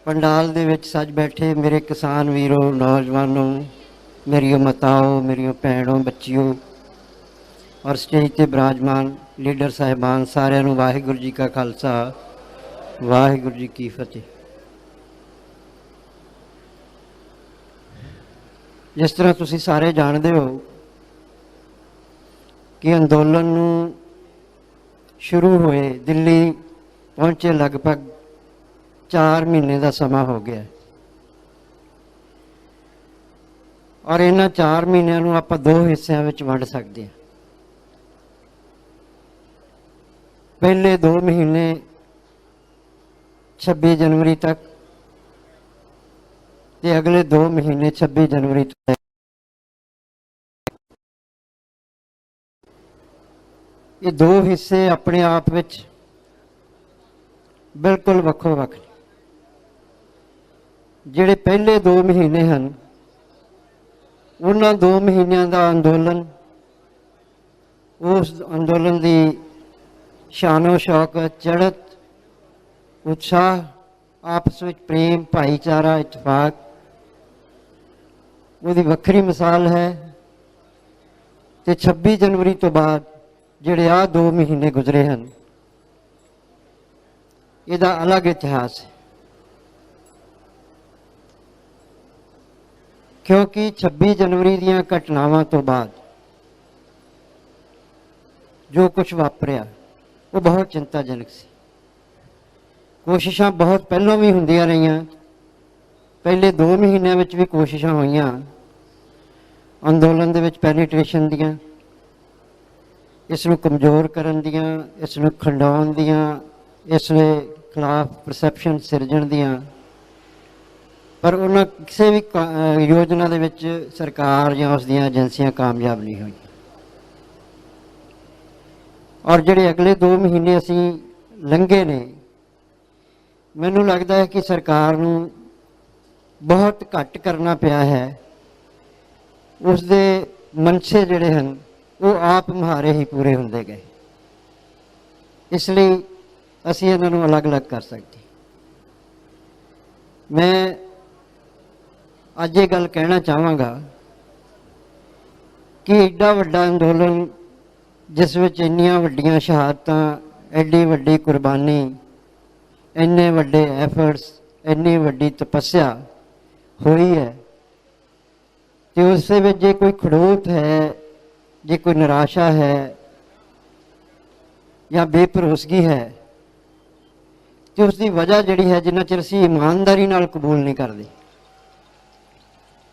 पंडाल दे विच सज बैठे मेरे किसान वीरों, नौजवानों, मेरियो माताओं, मेरियो भैनों, बच्चियों और स्टेज ते विराजमान लीडर साहिबान, सारिਆਂ ਨੂੰ वाहिगुरू जी का खालसा, वाहिगुरू जी की फतेह। जिस तरह तुसी सारे जानते हो कि अंदोलन नूं शुरू होए दिल्ली पहुँचे लगभग 4 महीने का समा हो गया और इन्हां 4 महीनों नूं आपां 2 हिस्सों में वंड सकते हैं। पहले 2 महीने 26 जनवरी तक ते अगले 2 महीने 26 जनवरी तक। ये 2 हिस्से अपने आप विच बिल्कुल वक्खो वक्। जिहड़े पहले 2 महीने हैं उन्हां 2 महीनों का अंदोलन, उस अंदोलन की शानो शौकत, चढ़त, उत्साह, आपस में प्रेम, भाईचारा, इतफाक उसकी वक्री मिसाल है। तो 26 जनवरी तो बाद जिहड़े आ 2 महीने गुजरे हैं इसका अलग इतिहास है, क्योंकि 26 जनवरी दीयां घटनावां तो बाद जो कुछ वापरिया वो बहुत चिंताजनक सी। कोशिशां बहुत पहलों भी हुंदियां रहियां, पहले 2 महीनों में भी कोशिशां होईयां अंदोलन दे विच पेनीट्रेशन दियां, इसनूं कमज़ोर करन दियां, इसनूं खंडाउण दियां, इसके खिलाफ परसैप्शन सिरजण दियां, पर उन्होंने किसी भी योजना दे विच सरकार या उस दियां एजेंसियां कामयाब नहीं हुई। और जिहड़े अगले 2 महीने असी लंघे ने, मैनूं लगता है कि सरकार नूं बहुत घट करना पिया है। उसदे मनसे जिहड़े हैं वो आप मुहारे ही पूरे होंदे गए, इसलिए असी इन्हां नूं अलग अलग कर सकते। मैं अज ये गल कहना चाहांगा कि एडा वड्डा अंदोलन जिस विच इन्नियां वड्डियां शहादतां, एडी वड्डी कुर्बानी, इन्ने वड्डे एफर्ट्स, इन्नी वड्डी तपस्या हुई है, तो उस जे कोई खड़ोत है, जे कोई निराशा है या बेभरोसगी है, तो उसकी वजह जिहड़ी है जिन्ना चिर असीं ईमानदारी नाल कबूल नहीं करते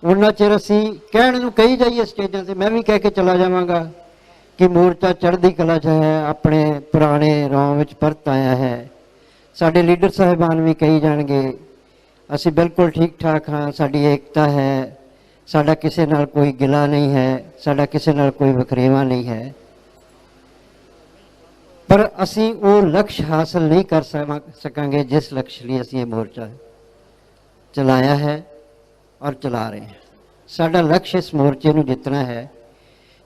उन्ना चिर असीं कहण नूं कही जाइए स्टेजां ते, मैं भी कह के चला जावांगा कि मोर्चा चढ़दी कला च है, अपने पुराने रौं विच परत आया है। साडे लीडर साहिबान भी कही जाणगे असीं बिल्कुल ठीक ठाक हाँ, साडी एकता है, साडा किसी नाल कोई गिला नहीं है, साडा किसी नाल कोई वखरेवा नहीं है। पर असीं वो लक्ष्य हासिल नहीं कर सकांगे जिस लक्ष्य लिए असीं ये मोर्चा चलाया है और चला रहे हैं। साडा लक्ष्य इस मोर्चे नूं जितना है,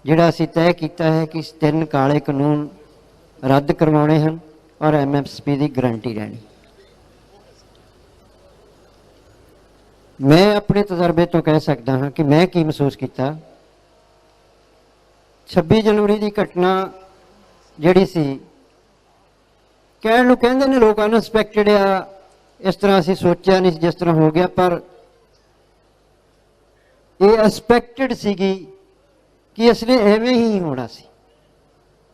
जिहड़ा असीं तय कीता है कि 3 काले कानून रद्द करवाने हैं और MSP की गारंटी रहनी। मैं अपने तजर्बे तो कह सकता हाँ कि मैं की महसूस किया। 26 जनवरी की घटना जिहड़ी सी, कहण नूं कहंदे ने लोग अनएक्सपैक्टेड आ, इस तरह असीं सोचा नहीं जिस तरह हो गया, पर ये एक्सपैक्टेड सीगी कि इसने एवें ही होना सी,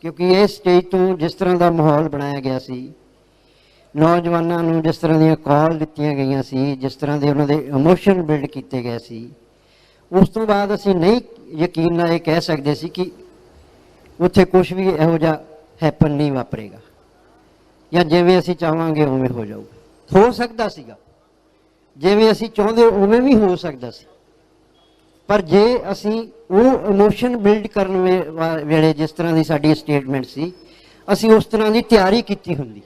क्योंकि इस स्टेज तो जिस तरह का माहौल बनाया गया सी, नौजवानों नूं जिस तरह दी कॉल दित्तियां गईयां सी, जिस तरह के उन्होंने इमोशन बिल्ड किए गए सी, उस तो बाद असीं नहीं यकीन नाल कह सकते सी कि उत्थे कुछ भी इहो जिहा हैपन नहीं वापरेगा या जिवें असीं चाहांगे उवें हो जाऊगा। हो सकदा सीगा, जिवें असीं चाहुंदे उवें भी हो सकदा सी, पर जे असीं वो इमोशन बिल्ड करने वेले जिस तरह की साडी स्टेटमेंट सी, असीं उस तरह की तैयारी कीती हुंदी,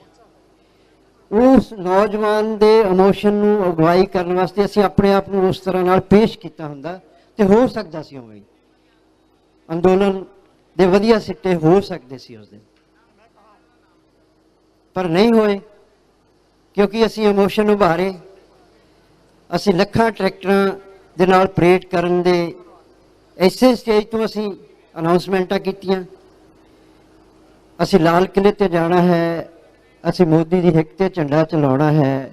उस नौजवान के इमोशन नूं अगवाई करने वास्ते असीं अपने आप नूं उस तरह नाल पेश किया हुंदा ते हो सकदा सी उवें अंदोलन दे वधिया सिੱਟੇ हो सकते सी उस दिन, पर नहीं होए क्योंकि असीं इमोशन उभारे, ਅਸੀਂ ਲੱਖਾਂ ਟਰੈਕਟਰਾਂ ਦੇ ਨਾਲ ਪਰੇਡ ਕਰਨ ਦੇ ਇਸੇ ਸਟੇਜ ਤੋਂ ਅਸੀਂ ਅਨਾਉਂਸਮੈਂਟਾਂ ਕੀਤੀਆਂ। ਅਸੀਂ ਲਾਲ ਕਿਲ੍ਹੇ 'ਤੇ ਜਾਣਾ ਹੈ, ਅਸੀਂ ਮੋਦੀ ਦੀ ਹਿੱਕ 'ਤੇ ਝੰਡਾ ਚਲਾਉਣਾ ਹੈ,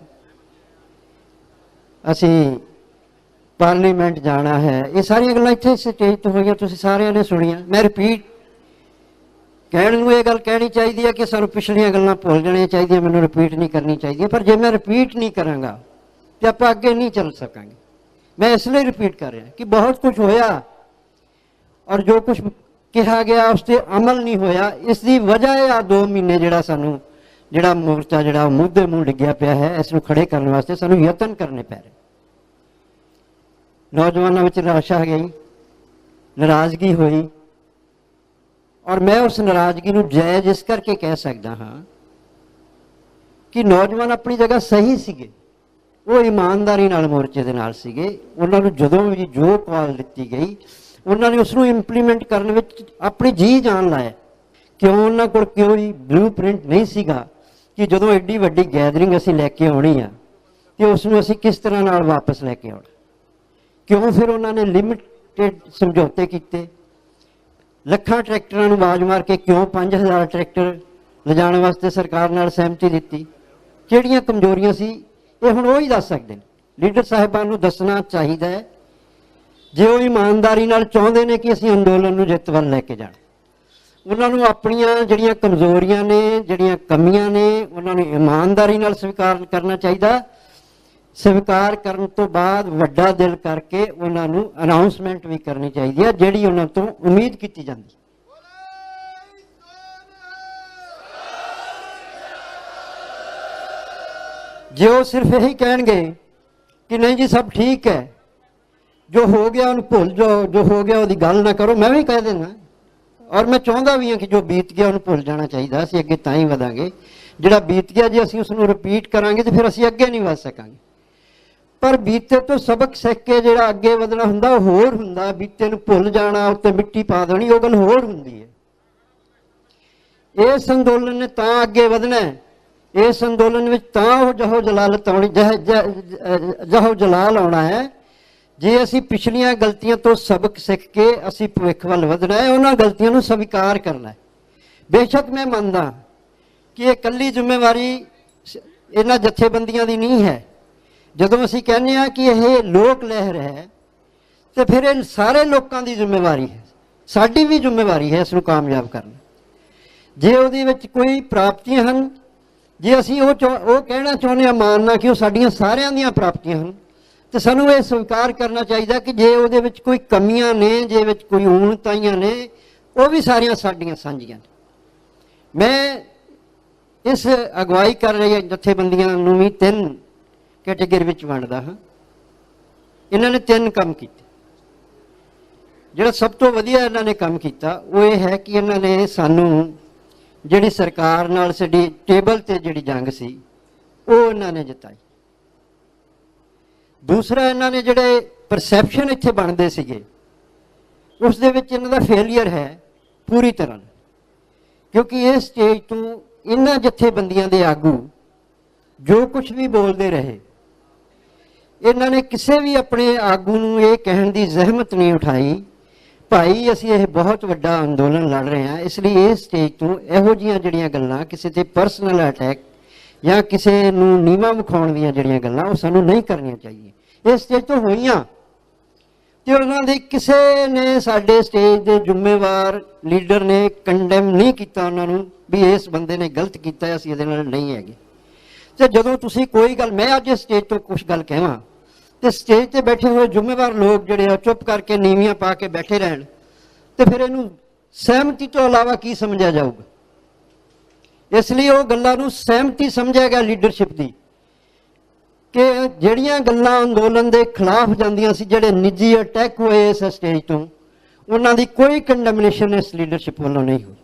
ਅਸੀਂ ਪਾਰਲੀਮੈਂਟ ਜਾਣਾ ਹੈ। ਇਹ ਸਾਰੀਆਂ ਗੱਲਾਂ ਇੱਥੇ ਸਟੇਜ ਤੋਂ ਹੋਈਆਂ, ਤੁਸੀਂ ਸਾਰਿਆਂ ਨੇ ਸੁਣੀਆਂ। ਮੈਂ ਰਿਪੀਟ ਕਹਿਣ ਨੂੰ ਇਹ ਗੱਲ ਕਹਿਣੀ ਚਾਹੀਦੀ ਹੈ ਕਿ ਸਾਨੂੰ ਪਿਛਲੀਆਂ ਗੱਲਾਂ ਭੁੱਲ ਜਾਣੀਆਂ ਚਾਹੀਦੀਆਂ, ਮੈਨੂੰ ਰਿਪੀਟ ਨਹੀਂ ਕਰਨੀ ਚਾਹੀਦੀ। ਪਰ ਜੇ ਮੈਂ ਰਿਪੀਟ ਨਹੀਂ ਕਰਾਂਗਾ ਤਾਂ ਆਪਾਂ ਅੱਗੇ ਨਹੀਂ ਚੱਲ ਸਕਾਂਗੇ। ਮੈਂ ਇਸ ਲਈ ਰਿਪੀਟ ਕਰ ਰਿਹਾ ਕਿ ਬਹੁਤ ਕੁਝ ਹੋਇਆ ਔਰ ਜੋ ਕੁਝ ਕਿਹਾ ਗਿਆ ਉਸ 'ਤੇ ਅਮਲ ਨਹੀਂ ਹੋਇਆ। ਇਸ ਦੀ ਵਜ੍ਹਾ ਇਹ ਆ 2 ਮਹੀਨੇ ਜਿਹੜਾ ਮੋਰਚਾ ਜਿਹੜਾ ਮੂੰਹ ਦੇ ਮੂੰਹ ਡਿੱਗਿਆ ਪਿਆ ਹੈ, ਇਸ ਨੂੰ ਖੜੇ ਕਰਨ ਵਾਸਤੇ ਸਾਨੂੰ ਯਤਨ ਕਰਨੇ ਪੈ ਰਹੇ। ਨੌਜਵਾਨਾਂ ਵਿੱਚ ਨਿਰਾਸ਼ਾ ਗਈ, ਨਾਰਾਜ਼ਗੀ ਹੋਈ, ਔਰ ਮੈਂ ਉਸ ਨਾਰਾਜ਼ਗੀ ਨੂੰ ਜਾਇਜ਼ ਇਸ ਕਰਕੇ ਕਹਿ ਸਕਦਾ ਹਾਂ ਕਿ ਨੌਜਵਾਨ ਆਪਣੀ ਜਗ੍ਹਾ ਸਹੀ ਸੀਗੇ, ਉਹ ਇਮਾਨਦਾਰੀ ਨਾਲ ਮੋਰਚੇ ਦੇ ਨਾਲ ਸੀਗੇ। ਉਹਨਾਂ ਨੂੰ ਜਦੋਂ ਵੀ ਜੋ ਕਾਲ ਦਿੱਤੀ ਗਈ ਉਹਨਾਂ ਨੇ ਉਸ ਨੂੰ ਇੰਪਲੀਮੈਂਟ ਕਰਨ ਵਿੱਚ ਆਪਣੀ ਜੀ ਜਾਨ ਲਾਇਆ। ਕਿਉਂ ਉਹਨਾਂ ਕੋਲ ਕੋਈ ਬਲੂ ਪ੍ਰਿੰਟ ਨਹੀਂ ਸੀਗਾ ਕਿ ਜਦੋਂ ਐਡੀ ਵੱਡੀ ਗੈਦਰਿੰਗ ਅਸੀਂ ਲੈ ਕੇ ਆਉਣੀ ਆ ਤੇ ਉਸ ਨੂੰ ਅਸੀਂ ਕਿਸ ਤਰ੍ਹਾਂ ਨਾਲ ਵਾਪਸ ਲੈ ਕੇ ਆਉਣਾ। ਕਿਉਂ ਫਿਰ ਉਹਨਾਂ ਨੇ ਲਿਮਿਟਡ ਸਮਝੌਤੇ ਕੀਤੇ, ਲੱਖਾਂ ਟਰੈਕਟਰਾਂ ਨੂੰ ਆਵਾਜ਼ ਮਾਰ ਕੇ ਕਿਉਂ 5000 ਟਰੈਕਟਰ ਲਿਜਾਣ ਵਾਸਤੇ ਸਰਕਾਰ ਨਾਲ ਸਹਿਮਤੀ ਦਿੱਤੀ। ਕਿਹੜੀਆਂ ਕਮਜ਼ੋਰੀਆਂ ਸੀ ਇਹ ਹੁਣ ਉਹ ਹੀ ਦੱਸ ਸਕਦੇ ਨੇ। ਲੀਡਰ ਸਾਹਿਬਾਨ ਨੂੰ ਦੱਸਣਾ ਚਾਹੀਦਾ ਹੈ ਜੇ ਉਹ ਇਮਾਨਦਾਰੀ ਨਾਲ ਚਾਹੁੰਦੇ ਨੇ ਕਿ ਅਸੀਂ ਅੰਦੋਲਨ ਨੂੰ ਜਿੱਤ ਵੱਲ ਲੈ ਕੇ ਜਾਣਾ। ਉਹਨਾਂ ਨੂੰ ਆਪਣੀਆਂ ਜਿਹੜੀਆਂ ਕਮਜ਼ੋਰੀਆਂ ਨੇ, ਜਿਹੜੀਆਂ ਕਮੀਆਂ ਨੇ, ਉਹਨਾਂ ਨੂੰ ਇਮਾਨਦਾਰੀ ਨਾਲ ਸਵੀਕਾਰ ਕਰਨਾ ਚਾਹੀਦਾ। ਸਵੀਕਾਰ ਕਰਨ ਤੋਂ ਬਾਅਦ ਵੱਡਾ ਦਿਲ ਕਰਕੇ ਉਹਨਾਂ ਨੂੰ ਅਨਾਉਂਸਮੈਂਟ ਵੀ ਕਰਨੀ ਚਾਹੀਦੀ ਹੈ ਜਿਹੜੀ ਉਹਨਾਂ ਤੋਂ ਉਮੀਦ ਕੀਤੀ ਜਾਂਦੀ। ਜੇ ਉਹ ਸਿਰਫ ਇਹੀ ਕਹਿਣਗੇ ਕਿ ਨਹੀਂ ਜੀ ਸਭ ਠੀਕ ਹੈ, ਜੋ ਹੋ ਗਿਆ ਉਹਨੂੰ ਭੁੱਲ ਜਾਓ, ਜੋ ਹੋ ਗਿਆ ਉਹਦੀ ਗੱਲ ਨਾ ਕਰੋ, ਮੈਂ ਵੀ ਕਹਿ ਦੇਣਾ। ਔਰ ਮੈਂ ਚਾਹੁੰਦਾ ਵੀ ਹਾਂ ਕਿ ਜੋ ਬੀਤ ਗਿਆ ਉਹਨੂੰ ਭੁੱਲ ਜਾਣਾ ਚਾਹੀਦਾ। ਅਸੀਂ ਅੱਗੇ ਤਾਂ ਹੀ ਵਧਾਂਗੇ। ਜਿਹੜਾ ਬੀਤ ਗਿਆ ਜੇ ਅਸੀਂ ਉਸ ਨੂੰ ਰਿਪੀਟ ਕਰਾਂਗੇ ਤਾਂ ਫਿਰ ਅਸੀਂ ਅੱਗੇ ਨਹੀਂ ਵਧ ਸਕਾਂਗੇ। ਪਰ ਬੀਤੇ ਤੋਂ ਸਬਕ ਸਿੱਖ ਕੇ ਜਿਹੜਾ ਅੱਗੇ ਵਧਣਾ ਹੁੰਦਾ ਉਹ ਹੋਰ ਹੁੰਦਾ। ਬੀਤੇ ਨੂੰ ਭੁੱਲ ਜਾਣਾ, ਉੱਤੇ ਮਿੱਟੀ ਪਾ ਦੇਣੀ, ਉਹ ਗੱਲ ਹੋਰ ਹੁੰਦੀ ਹੈ। ਇਸ ਅੰਦੋਲਨ ਨੇ ਤਾਂ ਅੱਗੇ ਵਧਣਾ ਹੈ, ਇਸ ਅੰਦੋਲਨ ਵਿੱਚ ਤਾਂ ਉਹ ਜਹੋ ਜਲਾਲ ਆਉਣਾ ਹੈ ਜੇ ਅਸੀਂ ਪਿਛਲੀਆਂ ਗਲਤੀਆਂ ਤੋਂ ਸਬਕ ਸਿੱਖ ਕੇ ਅਸੀਂ ਭਵਿੱਖ ਵੱਲ ਵਧਣਾ ਹੈ, ਉਹਨਾਂ ਗਲਤੀਆਂ ਨੂੰ ਸਵੀਕਾਰ ਕਰਨਾ ਹੈ। ਬੇਸ਼ੱਕ ਮੈਂ ਮੰਨਦਾ ਕਿ ਇਹ ਇਕੱਲੀ ਜ਼ਿੰਮੇਵਾਰੀ ਇਹਨਾਂ ਜਥੇਬੰਦੀਆਂ ਦੀ ਨਹੀਂ ਹੈ। ਜਦੋਂ ਅਸੀਂ ਕਹਿੰਦੇ ਹਾਂ ਕਿ ਇਹ ਲੋਕ ਲਹਿਰ ਹੈ ਤੇ ਫਿਰ ਇਹ ਸਾਰੇ ਲੋਕਾਂ ਦੀ ਜ਼ਿੰਮੇਵਾਰੀ ਹੈ, ਸਾਡੀ ਵੀ ਜ਼ਿੰਮੇਵਾਰੀ ਹੈ ਇਸ ਨੂੰ ਕਾਮਯਾਬ ਕਰਨਾ। ਜੇ ਉਹਦੇ ਵਿੱਚ ਕੋਈ ਪ੍ਰਾਪਤੀਆਂ ਹਨ, ਜੇ ਅਸੀਂ ਉਹ ਕਹਿਣਾ ਚਾਹੁੰਦੇ ਹਾਂ ਮਾਨਣਾ ਕਿ ਉਹ ਸਾਡੀਆਂ ਸਾਰਿਆਂ ਦੀਆਂ ਪ੍ਰਾਪਤੀਆਂ ਹਨ, ਤੇ ਸਾਨੂੰ ਇਹ ਸਵੀਕਾਰ ਕਰਨਾ ਚਾਹੀਦਾ ਕਿ ਜੇ ਉਹਦੇ ਵਿੱਚ ਕੋਈ ਕਮੀਆਂ ਨੇ, ਜੇ ਵਿੱਚ ਕੋਈ ਊਣਤਾਈਆਂ ਨੇ, ਉਹ ਵੀ ਸਾਰੀਆਂ ਸਾਡੀਆਂ ਸਾਂਝੀਆਂ ਨੇ। ਮੈਂ ਇਸ ਅਗਵਾਈ ਕਰ ਰਹੀ ਜਥੇਬੰਦੀਆਂ ਨੂੰ ਵੀ 3 ਕੈਟੇਗਰੀ ਵਿੱਚ ਵੰਡਦਾ ਹਾਂ। ਇਹਨਾਂ ਨੇ 3 ਕੰਮ ਕੀਤੇ। ਜਿਹੜਾ ਸਭ ਤੋਂ ਵਧੀਆ ਇਹਨਾਂ ਨੇ ਕੰਮ ਕੀਤਾ ਉਹ ਇਹ ਹੈ ਕਿ ਇਹਨਾਂ ਨੇ ਸਾਨੂੰ ਜਿਹੜੀ ਸਰਕਾਰ ਨਾਲ ਸਾਡੀ ਟੇਬਲ ਤੇ ਜਿਹੜੀ ਜੰਗ ਸੀ ਉਹ ਇਹਨਾਂ ਨੇ ਜਿਤਾਈ। ਦੂਸਰਾ, ਇਹਨਾਂ ਨੇ ਜਿਹੜੇ ਪਰਸੈਪਸ਼ਨ ਇੱਥੇ ਬਣਦੇ ਸੀਗੇ ਉਸ ਦੇ ਵਿੱਚ ਇਹਨਾਂ ਦਾ ਫੇਲੀਅਰ ਹੈ ਪੂਰੀ ਤਰ੍ਹਾਂ, ਕਿਉਂਕਿ ਇਸ ਸਟੇਜ ਤੋਂ ਇਹਨਾਂ ਜਥੇਬੰਦੀਆਂ ਦੇ ਆਗੂ ਜੋ ਕੁਝ ਵੀ ਬੋਲਦੇ ਰਹੇ, ਇਹਨਾਂ ਨੇ ਕਿਸੇ ਵੀ ਆਪਣੇ ਆਗੂ ਨੂੰ ਇਹ ਕਹਿਣ ਦੀ ਜ਼ਹਿਮਤ ਨਹੀਂ ਉਠਾਈ ਭਾਈ ਅਸੀਂ ਇਹ ਬਹੁਤ ਵੱਡਾ ਅੰਦੋਲਨ ਲੜ ਰਹੇ ਹਾਂ, ਇਸ ਲਈ ਇਸ ਸਟੇਜ ਤੋਂ ਇਹੋ ਜਿਹੀਆਂ ਜਿਹੜੀਆਂ ਗੱਲਾਂ, ਕਿਸੇ ਤੇ ਪਰਸਨਲ ਅਟੈਕ ਜਾਂ ਕਿਸੇ ਨੂੰ ਨੀਵਾਂ ਵਿਖਾਉਣ ਦੀਆਂ ਜਿਹੜੀਆਂ ਗੱਲਾਂ ਉਹ ਸਾਨੂੰ ਨਹੀਂ ਕਰਨੀਆਂ ਚਾਹੀਦੀਆਂ। ਇਸ ਸਟੇਜ ਤੋਂ ਹੋਈਆਂ ਤੇ ਉਹਨਾਂ ਦੇ ਕਿਸੇ ਨੇ ਸਾਡੇ ਸਟੇਜ ਦੇ ਜ਼ਿੰਮੇਵਾਰ ਲੀਡਰ ਨੇ ਕੰਡੈਮ ਨਹੀਂ ਕੀਤਾ ਉਹਨਾਂ ਨੂੰ ਵੀ ਇਸ ਬੰਦੇ ਨੇ ਗਲਤ ਕੀਤਾ, ਅਸੀਂ ਇਹਦੇ ਨਾਲ ਨਹੀਂ ਹੈਗੇ। ਤੇ ਜਦੋਂ ਤੁਸੀਂ ਕੋਈ ਗੱਲ, ਮੈਂ ਅੱਜ ਸਟੇਜ ਤੋਂ ਕੁਝ ਗੱਲ ਕਹਾਂ ਤੇ ਸਟੇਜ ਤੇ ਬੈਠੇ ਹੋਏ ਜ਼ਿੰਮੇਵਾਰ ਲੋਕ ਜਿਹੜੇ ਆ ਚੁੱਪ ਕਰਕੇ ਨੀਵੀਆਂ ਪਾ ਕੇ ਬੈਠੇ ਰਹਿਣ ਤੇ ਫਿਰ ਇਹਨੂੰ ਸਹਿਮਤੀ ਤੋਂ ਇਲਾਵਾ ਕੀ ਸਮਝਿਆ ਜਾਊਗਾ। ਇਸ ਲਈ ਉਹ ਗੱਲਾਂ ਨੂੰ ਸਹਿਮਤੀ ਸਮਝਿਆ ਗਿਆ ਲੀਡਰਸ਼ਿਪ ਦੀ, ਕਿ ਜਿਹੜੀਆਂ ਗੱਲਾਂ ਅੰਦੋਲਨ ਦੇ ਖਿਲਾਫ ਜਾਂਦੀਆਂ ਸੀ, ਜਿਹੜੇ ਨਿੱਜੀ ਅਟੈਕ ਹੋਏ ਇਸ ਸਟੇਜ ਤੋਂ, ਉਹਨਾਂ ਦੀ ਕੋਈ ਕੰਡੈਮਨੇਸ਼ਨ ਇਸ ਲੀਡਰਸ਼ਿਪ ਵੱਲੋਂ ਨਹੀਂ ਹੋਈ।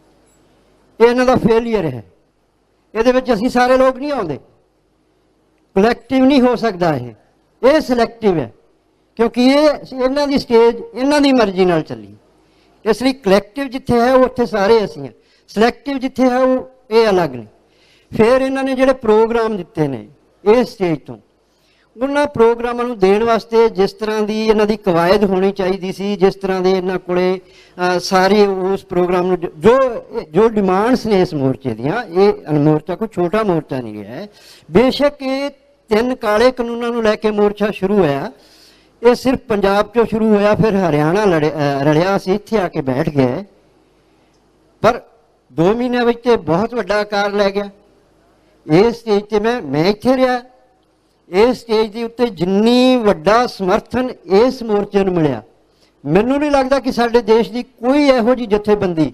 ਇਹ ਇਹਨਾਂ ਦਾ ਫੇਲੀਅਰ ਹੈ। ਇਹਦੇ ਵਿੱਚ ਅਸੀਂ ਸਾਰੇ ਲੋਕ ਨਹੀਂ ਆਉਂਦੇ, ਕਲੈਕਟਿਵ ਨਹੀਂ ਹੋ ਸਕਦਾ। ਇਹ ਸਿਲੈਕਟਿਵ ਹੈ ਕਿਉਂਕਿ ਇਹ ਇਹਨਾਂ ਦੀ ਸਟੇਜ ਇਹਨਾਂ ਦੀ ਮਰਜ਼ੀ ਨਾਲ ਚੱਲੀ। ਇਸ ਲਈ ਕਲੈਕਟਿਵ ਜਿੱਥੇ ਹੈ ਉਹ ਉੱਥੇ ਸਾਰੇ ਅਸੀਂ ਹਾਂ, ਸਿਲੈਕਟਿਵ ਜਿੱਥੇ ਹੈ ਉਹ ਇਹ ਅਲੱਗ ਨੇ। ਫਿਰ ਇਹਨਾਂ ਨੇ ਜਿਹੜੇ ਪ੍ਰੋਗਰਾਮ ਦਿੱਤੇ ਨੇ ਇਸ ਸਟੇਜ ਤੋਂ, ਉਹਨਾਂ ਪ੍ਰੋਗਰਾਮਾਂ ਨੂੰ ਦੇਣ ਵਾਸਤੇ ਜਿਸ ਤਰ੍ਹਾਂ ਦੀ ਇਹਨਾਂ ਦੀ ਕਵਾਇਦ ਹੋਣੀ ਚਾਹੀਦੀ ਸੀ, ਜਿਸ ਤਰ੍ਹਾਂ ਦੇ ਇਹਨਾਂ ਕੋਲੇ ਸਾਰੇ ਉਸ ਪ੍ਰੋਗਰਾਮ ਨੂੰ ਜੋ ਡਿਮਾਂਡਸ ਨੇ ਇਸ ਮੋਰਚੇ ਦੀਆਂ, ਇਹ ਮੋਰਚਾ ਕੋਈ ਛੋਟਾ ਮੋਰਚਾ ਨਹੀਂ ਹੈ। ਬੇਸ਼ੱਕ ਇਹ 3 ਕਾਲੇ ਕਾਨੂੰਨਾਂ ਨੂੰ ਲੈ ਕੇ ਮੋਰਚਾ ਸ਼ੁਰੂ ਹੋਇਆ, ਇਹ ਸਿਰਫ ਪੰਜਾਬ 'ਚੋਂ ਸ਼ੁਰੂ ਹੋਇਆ, ਫਿਰ ਹਰਿਆਣਾ ਰਲਿਆ, ਅਸੀਂ ਇੱਥੇ ਆ ਕੇ ਬੈਠ ਗਏ, ਪਰ 2 ਮਹੀਨਿਆਂ ਵਿੱਚ ਤੇ ਬਹੁਤ ਵੱਡਾ ਆਕਾਰ ਲੈ ਗਿਆ। ਇਹ ਸਟੇਜ 'ਤੇ ਮੈਂ ਇੱਥੇ ਰਿਹਾ, ਇਸ ਸਟੇਜ ਦੇ ਉੱਤੇ ਜਿੰਨੀ ਵੱਡਾ ਸਮਰਥਨ ਇਸ ਮੋਰਚੇ ਨੂੰ ਮਿਲਿਆ, ਮੈਨੂੰ ਨਹੀਂ ਲੱਗਦਾ ਕਿ ਸਾਡੇ ਦੇਸ਼ ਦੀ ਕੋਈ ਇਹੋ ਜਿਹੀ ਜਥੇਬੰਦੀ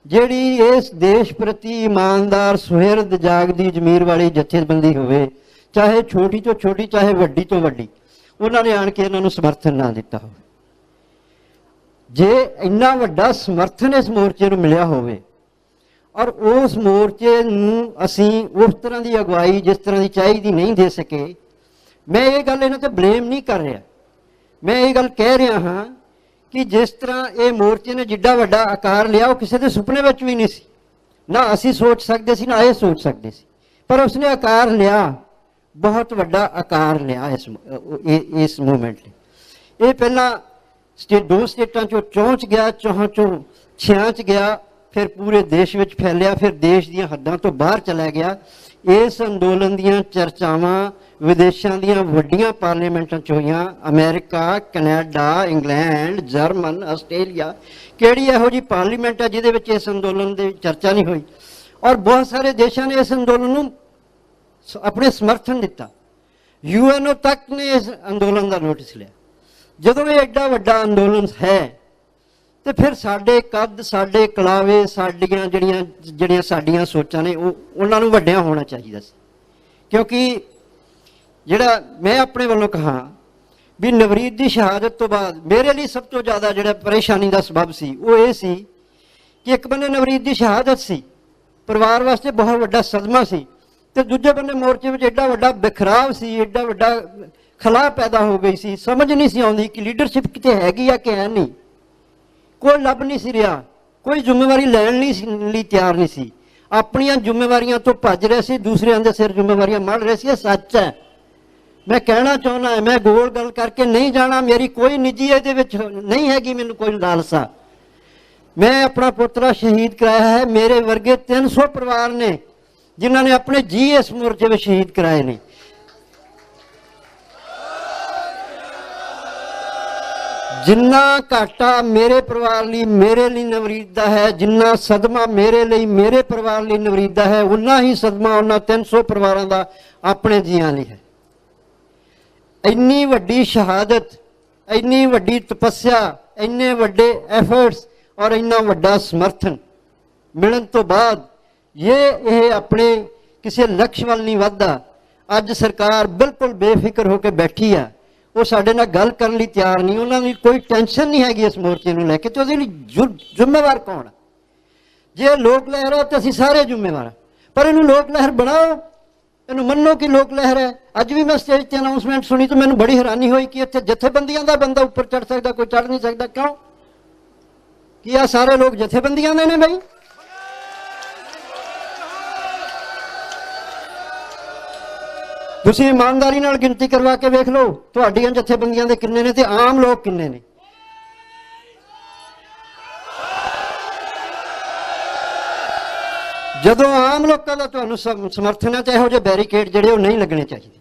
ਜਿਹੜੀ ਇਸ ਦੇਸ਼ ਪ੍ਰਤੀ ਇਮਾਨਦਾਰ, ਸੁਹਿਰਦ, ਜਾਗਦੀ ਜ਼ਮੀਰ ਵਾਲੀ ਜਥੇਬੰਦੀ ਹੋਵੇ, ਚਾਹੇ ਛੋਟੀ ਤੋਂ ਛੋਟੀ, ਚਾਹੇ ਵੱਡੀ ਤੋਂ ਵੱਡੀ, ਉਹਨਾਂ ਨੇ ਆਣ ਕੇ ਇਹਨਾਂ ਨੂੰ ਸਮਰਥਨ ਨਾ ਦਿੱਤਾ ਹੋਵੇ। ਜੇ ਇੰਨਾ ਵੱਡਾ ਸਮਰਥਨ ਇਸ ਮੋਰਚੇ ਨੂੰ ਮਿਲਿਆ ਹੋਵੇ ਔਰ ਉਸ ਮੋਰਚੇ ਨੂੰ ਅਸੀਂ ਉਸ ਤਰ੍ਹਾਂ ਦੀ ਅਗਵਾਈ ਜਿਸ ਤਰ੍ਹਾਂ ਦੀ ਚਾਹੀਦੀ ਨਹੀਂ ਦੇ ਸਕੇ, ਮੈਂ ਇਹ ਗੱਲ ਇਹਨਾਂ 'ਤੇ ਬਲੇਮ ਨਹੀਂ ਕਰ ਰਿਹਾ, ਮੈਂ ਇਹ ਗੱਲ ਕਹਿ ਰਿਹਾ ਹਾਂ ਕਿ ਜਿਸ ਤਰ੍ਹਾਂ ਇਹ ਮੋਰਚੇ ਨੇ ਜਿੱਡਾ ਵੱਡਾ ਆਕਾਰ ਲਿਆ, ਉਹ ਕਿਸੇ ਦੇ ਸੁਪਨੇ ਵਿੱਚ ਵੀ ਨਹੀਂ ਸੀ, ਨਾ ਅਸੀਂ ਸੋਚ ਸਕਦੇ ਸੀ, ਨਾ ਇਹ ਸੋਚ ਸਕਦੇ ਸੀ, ਪਰ ਉਸਨੇ ਆਕਾਰ ਲਿਆ, ਬਹੁਤ ਵੱਡਾ ਆਕਾਰ ਲਿਆ ਇਸ ਮੂਵਮੈਂਟ ਲਈ। ਇਹ ਪਹਿਲਾਂ 2 ਸਟੇਟਾਂ 'ਚੋਂ 4 'ਚ ਗਿਆ, 4 'ਚੋਂ 6 'ਚ ਗਿਆ, ਫਿਰ ਪੂਰੇ ਦੇਸ਼ ਵਿੱਚ ਫੈਲਿਆ, ਫਿਰ ਦੇਸ਼ ਦੀਆਂ ਹੱਦਾਂ ਤੋਂ ਬਾਹਰ ਚਲਾ ਗਿਆ। ਇਸ ਅੰਦੋਲਨ ਦੀਆਂ ਚਰਚਾਵਾਂ ਵਿਦੇਸ਼ਾਂ ਦੀਆਂ ਵੱਡੀਆਂ ਪਾਰਲੀਮੈਂਟਾਂ 'ਚ ਹੋਈਆਂ, America, Canada, England, German, Australia, ਕਿਹੜੀ ਇਹੋ ਜਿਹੀ ਪਾਰਲੀਮੈਂਟ ਹੈ ਜਿਹਦੇ ਵਿੱਚ ਇਸ ਅੰਦੋਲਨ ਦੀ ਚਰਚਾ ਨਹੀਂ ਹੋਈ। ਔਰ ਬਹੁਤ ਸਾਰੇ ਦੇਸ਼ਾਂ ਨੇ ਇਸ ਅੰਦੋਲਨ ਨੂੰ ਆਪਣੇ ਸਮਰਥਨ ਦਿੱਤਾ, UN ਤੱਕ ਨੇ ਇਸ ਅੰਦੋਲਨ ਦਾ ਨੋਟਿਸ ਲਿਆ। ਜਦੋਂ ਇਹ ਐਡਾ ਵੱਡਾ ਅੰਦੋਲਨ ਹੈ ਤੇ ਫਿਰ ਸਾਡੇ ਕੱਦ, ਸਾਡੇ ਕਲਾਵੇ, ਸਾਡੀਆਂ ਜਿਹੜੀਆਂ ਸਾਡੀਆਂ ਸੋਚਾਂ ਨੇ ਉਹਨਾਂ ਨੂੰ ਵੱਡਿਆਂ ਹੋਣਾ ਚਾਹੀਦਾ ਸੀ। ਕਿਉਂਕਿ ਜਿਹੜਾ ਮੈਂ ਆਪਣੇ ਵੱਲੋਂ ਕਹਾਂ ਵੀ ਨਵਰੀਤ ਦੀ ਸ਼ਹਾਦਤ ਤੋਂ ਬਾਅਦ ਮੇਰੇ ਲਈ ਸਭ ਤੋਂ ਜ਼ਿਆਦਾ ਜਿਹੜਾ ਪਰੇਸ਼ਾਨੀ ਦਾ ਸਬਬ ਸੀ ਉਹ ਇਹ ਸੀ ਕਿ ਇੱਕ ਬੰਨੇ ਨਵਰੀਤ ਦੀ ਸ਼ਹਾਦਤ ਸੀ, ਪਰਿਵਾਰ ਵਾਸਤੇ ਬਹੁਤ ਵੱਡਾ ਸਦਮਾ ਸੀ, ਤੇ ਦੂਜੇ ਬੰਨੇ ਮੋਰਚੇ ਵਿੱਚ ਐਡਾ ਵੱਡਾ ਬਿਖਰਾਵ ਸੀ, ਐਡਾ ਵੱਡਾ ਖਲਾ ਪੈਦਾ ਹੋ ਗਈ ਸੀ, ਸਮਝ ਨਹੀਂ ਸੀ ਆਉਂਦੀ ਕਿ ਲੀਡਰਸ਼ਿਪ ਕਿਤੇ ਹੈਗੀ ਆ ਕਿ ਹੈ ਨਹੀਂ, ਕੋਈ ਲੱਭ ਨਹੀਂ ਸੀ ਰਿਹਾ, ਕੋਈ ਜ਼ਿੰਮੇਵਾਰੀ ਲੈਣ ਲਈ ਤਿਆਰ ਨਹੀਂ ਸੀ, ਆਪਣੀਆਂ ਜ਼ਿੰਮੇਵਾਰੀਆਂ ਤੋਂ ਭੱਜ ਰਹੇ ਸੀ, ਦੂਸਰਿਆਂ ਦੇ ਸਿਰ ਜ਼ਿੰਮੇਵਾਰੀਆਂ ਮੜ ਰਹੇ ਸੀ। ਇਹ ਸੱਚ ਹੈ, ਮੈਂ ਕਹਿਣਾ ਚਾਹੁੰਦਾ, ਮੈਂ ਗੋਲ ਗੱਲ ਕਰਕੇ ਨਹੀਂ ਜਾਣਾ, ਮੇਰੀ ਕੋਈ ਨਿੱਜੀ ਇਹਦੇ ਵਿੱਚ ਨਹੀਂ ਹੈਗੀ, ਮੈਨੂੰ ਕੋਈ ਲਾਲਸਾ। ਮੈਂ ਆਪਣਾ ਪੋਤਰਾ ਸ਼ਹੀਦ ਕਰਾਇਆ ਹੈ, ਮੇਰੇ ਵਰਗੇ 300 ਪਰਿਵਾਰ ਨੇ ਜਿਨ੍ਹਾਂ ਨੇ ਆਪਣੇ ਜੀ ਇਸ ਮੋਰਚੇ ਵਿੱਚ ਸ਼ਹੀਦ ਕਰਾਏ ਨੇ। ਜਿੰਨਾ ਘਾਟਾ ਮੇਰੇ ਪਰਿਵਾਰ ਲਈ, ਮੇਰੇ ਲਈ ਨਵਰੀਤ ਦਾ ਹੈ, ਜਿੰਨਾ ਸਦਮਾ ਮੇਰੇ ਲਈ, ਮੇਰੇ ਪਰਿਵਾਰ ਲਈ ਨਵਰੀਤ ਦਾ ਹੈ, ਉਨਾ ਹੀ ਸਦਮਾ ਉਹਨਾਂ 300 ਪਰਿਵਾਰਾਂ ਦਾ ਆਪਣੇ ਜੀਆਂ ਲਈ ਹੈ। ਇੰਨੀ ਵੱਡੀ ਸ਼ਹਾਦਤ, ਇੰਨੀ ਵੱਡੀ ਤਪੱਸਿਆ, ਇੰਨੇ ਵੱਡੇ ਐਫਰਟਸ ਔਰ ਇੰਨਾ ਵੱਡਾ ਸਮਰਥਨ ਮਿਲਣ ਤੋਂ ਬਾਅਦ ਇਹ ਆਪਣੇ ਕਿਸੇ ਲਕਸ਼ ਵੱਲ ਨਹੀਂ ਵੱਧਦਾ। ਅੱਜ ਸਰਕਾਰ ਬਿਲਕੁਲ ਬੇਫਿਕਰ ਹੋ ਕੇ ਬੈਠੀ ਆ, ਉਹ ਸਾਡੇ ਨਾਲ ਗੱਲ ਕਰਨ ਲਈ ਤਿਆਰ ਨਹੀਂ, ਉਹਨਾਂ ਦੀ ਕੋਈ ਟੈਨਸ਼ਨ ਨਹੀਂ ਹੈਗੀ ਇਸ ਮੋਰਚੇ ਨੂੰ ਲੈ ਕੇ, ਤੇ ਉਹਦੇ ਲਈ ਜ਼ਿੰਮੇਵਾਰ ਕੌਣ? ਜੇ ਲੋਕ ਲਹਿਰ ਹੈ ਤਾਂ ਅਸੀਂ ਸਾਰੇ ਜ਼ਿੰਮੇਵਾਰ ਹਾਂ, ਪਰ ਇਹਨੂੰ ਲੋਕ ਲਹਿਰ ਬਣਾਓ, ਇਹਨੂੰ ਮੰਨੋ ਕਿ ਲੋਕ ਲਹਿਰ ਹੈ। ਅੱਜ ਵੀ ਮੈਂ ਸਟੇਜ ਤੇ ਅਨਾਉਂਸਮੈਂਟ ਸੁਣੀ ਤਾਂ ਮੈਨੂੰ ਬੜੀ ਹੈਰਾਨੀ ਹੋਈ ਕਿ ਇੱਥੇ ਜਥੇਬੰਦੀਆਂ ਦਾ ਬੰਦਾ ਉੱਪਰ ਚੜ੍ਹ ਸਕਦਾ, ਕੋਈ ਚੜ੍ਹ ਨਹੀਂ ਸਕਦਾ। ਕਿਉਂ? ਕੀ ਆ ਸਾਰੇ ਲੋਕ ਜਥੇਬੰਦੀਆਂ ਦੇ ਨੇ? ਬਈ ਤੁਸੀਂ ਇਮਾਨਦਾਰੀ ਨਾਲ ਗਿਣਤੀ ਕਰਵਾ ਕੇ ਵੇਖ ਲਓ, ਤੁਹਾਡੀਆਂ ਜਥੇਬੰਦੀਆਂ ਦੇ ਕਿੰਨੇ ਨੇ ਤੇ ਆਮ ਲੋਕ ਕਿੰਨੇ ਨੇ। ਜਦੋਂ ਆਮ ਲੋਕਾਂ ਦਾ ਤੁਹਾਨੂੰ ਸਮਰਥਨ ਹੈ ਤਾਂ ਇਹੋ ਜਿਹੇ ਬੈਰੀਕੇਡ ਜਿਹੜੇ ਉਹ ਨਹੀਂ ਲੱਗਣੇ ਚਾਹੀਦੇ।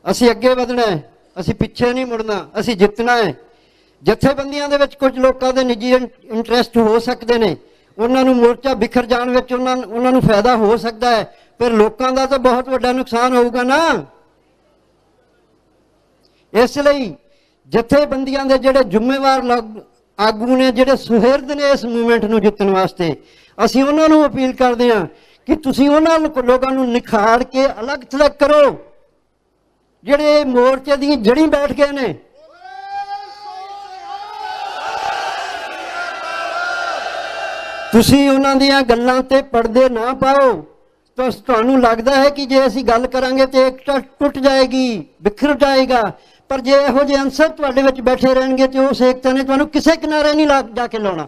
ਅਸੀਂ ਅੱਗੇ ਵਧਣਾ ਹੈ, ਅਸੀਂ ਪਿੱਛੇ ਨਹੀਂ ਮੁੜਨਾ, ਅਸੀਂ ਜਿੱਤਣਾ ਹੈ। ਜਥੇਬੰਦੀਆਂ ਦੇ ਵਿੱਚ ਕੁਝ ਲੋਕਾਂ ਦੇ ਨਿੱਜੀ ਇੰਟਰਸਟ ਹੋ ਸਕਦੇ ਨੇ, ਉਹਨਾਂ ਨੂੰ ਮੋਰਚਾ ਬਿਖਰ ਜਾਣ ਵਿੱਚ ਉਹਨਾਂ ਨੂੰ ਫਾਇਦਾ ਹੋ ਸਕਦਾ ਹੈ, ਪਰ ਲੋਕਾਂ ਦਾ ਤਾਂ ਬਹੁਤ ਵੱਡਾ ਨੁਕਸਾਨ ਹੋਊਗਾ ਨਾ। ਇਸ ਲਈ ਜਥੇਬੰਦੀਆਂ ਦੇ ਜਿਹੜੇ ਜ਼ਿੰਮੇਵਾਰ ਆਗੂ ਨੇ, ਜਿਹੜੇ ਸੁਹਿਰਦ ਨੇ ਇਸ ਮੂਵਮੈਂਟ ਨੂੰ ਜਿੱਤਣ ਵਾਸਤੇ, ਅਸੀਂ ਉਹਨਾਂ ਨੂੰ ਅਪੀਲ ਕਰਦੇ ਹਾਂ ਕਿ ਤੁਸੀਂ ਉਹਨਾਂ ਲੋਕਾਂ ਨੂੰ ਨਿਖਾੜ ਕੇ ਅਲੱਗ ਥਲੱਗ ਕਰੋ ਜਿਹੜੇ ਮੋਰਚੇ ਦੀਆਂ ਜੜ੍ਹੀਂ ਬੈਠ ਗਏ ਨੇ। ਤੁਸੀਂ ਉਹਨਾਂ ਦੀਆਂ ਗੱਲਾਂ ਤੇ ਪਰਦੇ ਨਾ ਪਾਓ। ਤਾਂ ਤੁਹਾਨੂੰ ਲੱਗਦਾ ਹੈ ਕਿ ਜੇ ਅਸੀਂ ਗੱਲ ਕਰਾਂਗੇ ਤੇ ਏਕਤਾ ਟੁੱਟ ਜਾਏਗੀ, ਬਿਖਰ ਜਾਏਗਾ, ਪਰ ਜੇ ਇਹੋ ਜਿਹੇ ਅਨਸਰ ਤੁਹਾਡੇ ਵਿੱਚ ਬੈਠੇ ਰਹਿਣਗੇ ਤੇ ਉਸ ਏਕਤਾ ਨੇ ਤੁਹਾਨੂੰ ਕਿਸੇ ਕਿਨਾਰੇ ਨਹੀਂ ਜਾ ਕੇ ਲਾਉਣਾ।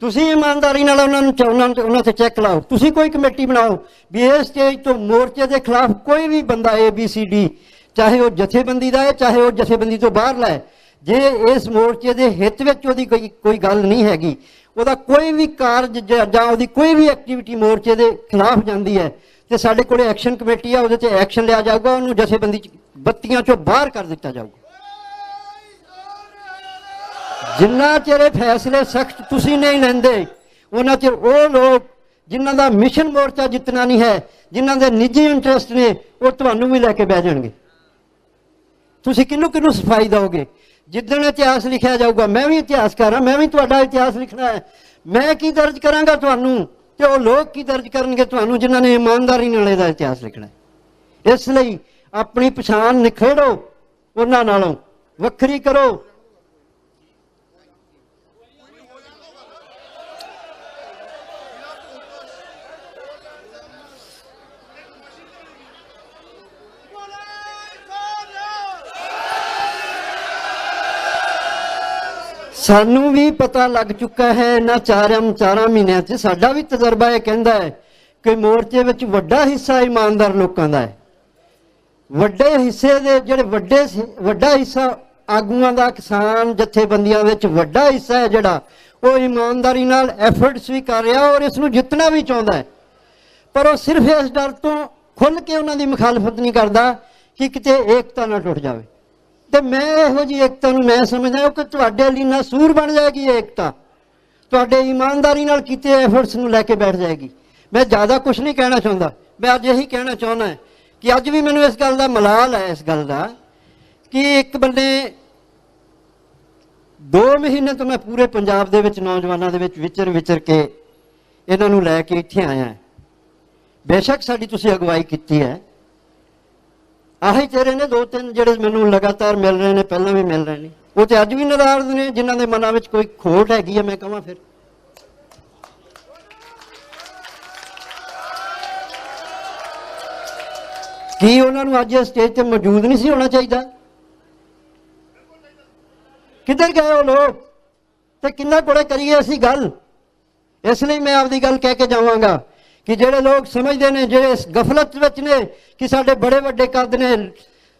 ਤੁਸੀਂ ਇਮਾਨਦਾਰੀ ਨਾਲ ਉਹਨਾਂ ਤੇ ਚੈੱਕ ਲਾਓ। ਤੁਸੀਂ ਕੋਈ ਕਮੇਟੀ ਬਣਾਓ ਵੀ ਇਸ ਸਟੇਜ ਤੋਂ ਮੋਰਚੇ ਦੇ ਖਿਲਾਫ ਕੋਈ ਵੀ ਬੰਦਾ ABCD, ਚਾਹੇ ਉਹ ਜਥੇਬੰਦੀ ਦਾ ਹੈ ਚਾਹੇ ਉਹ ਜਥੇਬੰਦੀ ਤੋਂ ਬਾਹਰਲਾ ਹੈ, ਜੇ ਇਸ ਮੋਰਚੇ ਦੇ ਹਿੱਤ ਵਿੱਚ ਉਹਦੀ ਕੋਈ ਗੱਲ ਨਹੀਂ ਹੈਗੀ, ਉਹਦਾ ਕੋਈ ਵੀ ਕਾਰਜ ਜਾਂ ਉਹਦੀ ਕੋਈ ਵੀ ਐਕਟੀਵਿਟੀ ਮੋਰਚੇ ਦੇ ਖਿਲਾਫ ਜਾਂਦੀ ਹੈ, ਤੇ ਸਾਡੇ ਕੋਲ ਐਕਸ਼ਨ ਕਮੇਟੀ ਆ, ਉਹਦੇ ਤੇ ਐਕਸ਼ਨ ਲਿਆ ਜਾਊਗਾ, ਉਹਨੂੰ ਜਥੇਬੰਦੀ ਬੱਤੀਆਂ ਚੋਂ ਬਾਹਰ ਕਰ ਦਿੱਤਾ ਜਾਊਗਾ। ਜਿੰਨਾ ਚਿਰ ਇਹ ਫੈਸਲੇ ਸਖਤ ਤੁਸੀਂ ਨਹੀਂ ਲੈਂਦੇ, ਉਹਨਾਂ ਚਿਰ ਉਹ ਲੋਕ ਜਿਨ੍ਹਾਂ ਦਾ ਮਿਸ਼ਨ ਮੋਰਚਾ ਜਿੱਤਣਾ ਨਹੀਂ ਹੈ, ਜਿਨ੍ਹਾਂ ਦੇ ਨਿੱਜੀ ਇੰਟਰਸਟ ਨੇ, ਉਹ ਤੁਹਾਨੂੰ ਵੀ ਲੈ ਕੇ ਬਹਿ ਜਾਣਗੇ। ਤੁਸੀਂ ਕਿਹਨੂੰ ਸਫਾਈ ਦਿਓਗੇ? ਜਿੱਦਣ ਇਤਿਹਾਸ ਲਿਖਿਆ ਜਾਊਗਾ, ਮੈਂ ਵੀ ਇਤਿਹਾਸਕਾਰ ਹਾਂ, ਮੈਂ ਵੀ ਤੁਹਾਡਾ ਇਤਿਹਾਸ ਲਿਖਣਾ ਹੈ, ਮੈਂ ਕੀ ਦਰਜ ਕਰਾਂਗਾ ਤੁਹਾਨੂੰ, ਤੇ ਉਹ ਲੋਕ ਕੀ ਦਰਜ ਕਰਨਗੇ ਤੁਹਾਨੂੰ, ਜਿਨ੍ਹਾਂ ਨੇ ਇਮਾਨਦਾਰੀ ਨਾਲ ਇਹਦਾ ਇਤਿਹਾਸ ਲਿਖਣਾ ਹੈ। ਇਸ ਲਈ ਆਪਣੀ ਪਛਾਣ ਨਿਖੇੜੋ, ਉਹਨਾਂ ਨਾਲੋਂ ਵੱਖਰੀ ਕਰੋ। ਸਾਨੂੰ ਵੀ ਪਤਾ ਲੱਗ ਚੁੱਕਾ ਹੈ ਇਹਨਾਂ ਚਾਰਾਂ ਮਹੀਨਿਆਂ 'ਚ, ਸਾਡਾ ਵੀ ਤਜਰਬਾ ਇਹ ਕਹਿੰਦਾ ਹੈ ਕਿ ਮੋਰਚੇ ਵਿੱਚ ਵੱਡਾ ਹਿੱਸਾ ਇਮਾਨਦਾਰ ਲੋਕਾਂ ਦਾ ਹੈ। ਵੱਡੇ ਹਿੱਸੇ ਦੇ ਜਿਹੜੇ ਵੱਡਾ ਹਿੱਸਾ ਆਗੂਆਂ ਦਾ, ਕਿਸਾਨ ਜਥੇਬੰਦੀਆਂ ਵਿੱਚ ਵੱਡਾ ਹਿੱਸਾ ਹੈ ਜਿਹੜਾ, ਉਹ ਇਮਾਨਦਾਰੀ ਨਾਲ ਐਫਰਟਸ ਵੀ ਕਰ ਰਿਹਾ ਔਰ ਇਸ ਨੂੰ ਜਿੱਤਣਾ ਵੀ ਚਾਹੁੰਦਾ ਹੈ, ਪਰ ਉਹ ਸਿਰਫ ਇਸ ਡਰ ਤੋਂ ਖੁੱਲ੍ਹ ਕੇ ਉਹਨਾਂ ਦੀ ਮੁਖਾਲਫਤ ਨਹੀਂ ਕਰਦਾ ਕਿ ਕਿਤੇ ਏਕਤਾ ਨਾ ਟੁੱਟ ਜਾਵੇ। ਤੇ ਮੈਂ ਇਹੋ ਜਿਹੀ ਏਕਤਾ ਨੂੰ ਮੈਂ ਸਮਝਦਾ ਕਿ ਤੁਹਾਡੇ ਲਈ ਨਾ ਸੂਰ ਬਣ ਜਾਏਗੀ ਏਕਤਾ, ਤੁਹਾਡੇ ਇਮਾਨਦਾਰੀ ਨਾਲ ਕੀਤੇ ਐਫਰਟਸ ਨੂੰ ਲੈ ਕੇ ਬੈਠ ਜਾਏਗੀ। ਮੈਂ ਜ਼ਿਆਦਾ ਕੁਝ ਨਹੀਂ ਕਹਿਣਾ ਚਾਹੁੰਦਾ, ਮੈਂ ਅੱਜ ਇਹੀ ਕਹਿਣਾ ਚਾਹੁੰਦਾ ਕਿ ਅੱਜ ਵੀ ਮੈਨੂੰ ਇਸ ਗੱਲ ਦਾ ਮਲਾਲ ਹੈ, ਇਸ ਗੱਲ ਦਾ ਕਿ ਇੱਕ ਬੰਦੇ 2 ਮਹੀਨੇ ਤੋਂ ਮੈਂ ਪੂਰੇ ਪੰਜਾਬ ਦੇ ਵਿੱਚ ਨੌਜਵਾਨਾਂ ਦੇ ਵਿੱਚ ਵਿਚਰ ਕੇ ਇਹਨਾਂ ਨੂੰ ਲੈ ਕੇ ਇੱਥੇ ਆਇਆ। ਬੇਸ਼ੱਕ ਸਾਡੀ ਤੁਸੀਂ ਅਗਵਾਈ ਕੀਤੀ ਹੈ, ਆਹੀ ਚਿਹਰੇ ਨੇ 2-3 ਜਿਹੜੇ ਮੈਨੂੰ ਲਗਾਤਾਰ ਮਿਲ ਰਹੇ ਨੇ, ਪਹਿਲਾਂ ਵੀ ਮਿਲ ਰਹੇ ਨੇ, ਉਹ ਤੇ ਅੱਜ ਵੀ ਨਾਰਾਜ਼ ਨੇ, ਜਿਨ੍ਹਾਂ ਦੇ ਮਨਾਂ ਵਿੱਚ ਕੋਈ ਖੋਟ ਹੈਗੀ ਹੈ। ਮੈਂ ਕਹਾਂ ਫਿਰ ਕੀ ਉਹਨਾਂ ਨੂੰ ਅੱਜ ਇਸ ਸਟੇਜ ਤੇ ਮੌਜੂਦ ਨਹੀਂ ਸੀ ਹੋਣਾ ਚਾਹੀਦਾ? ਕਿੱਧਰ ਗਏ ਉਹ ਲੋਕ ਤੇ ਕਿੰਨਾ ਕੋਲੇ ਕਰੀਏ ਅਸੀਂ ਗੱਲ? ਇਸ ਲਈ ਮੈਂ ਆਪਦੀ ਗੱਲ ਕਹਿ ਕੇ ਜਾਵਾਂਗਾ ਕਿ ਜਿਹੜੇ ਲੋਕ ਸਮਝਦੇ ਨੇ, ਜਿਹੜੇ ਇਸ ਗਫਲਤ ਵਿੱਚ ਨੇ ਕਿ ਸਾਡੇ ਬੜੇ ਵੱਡੇ ਕੱਦ ਨੇ,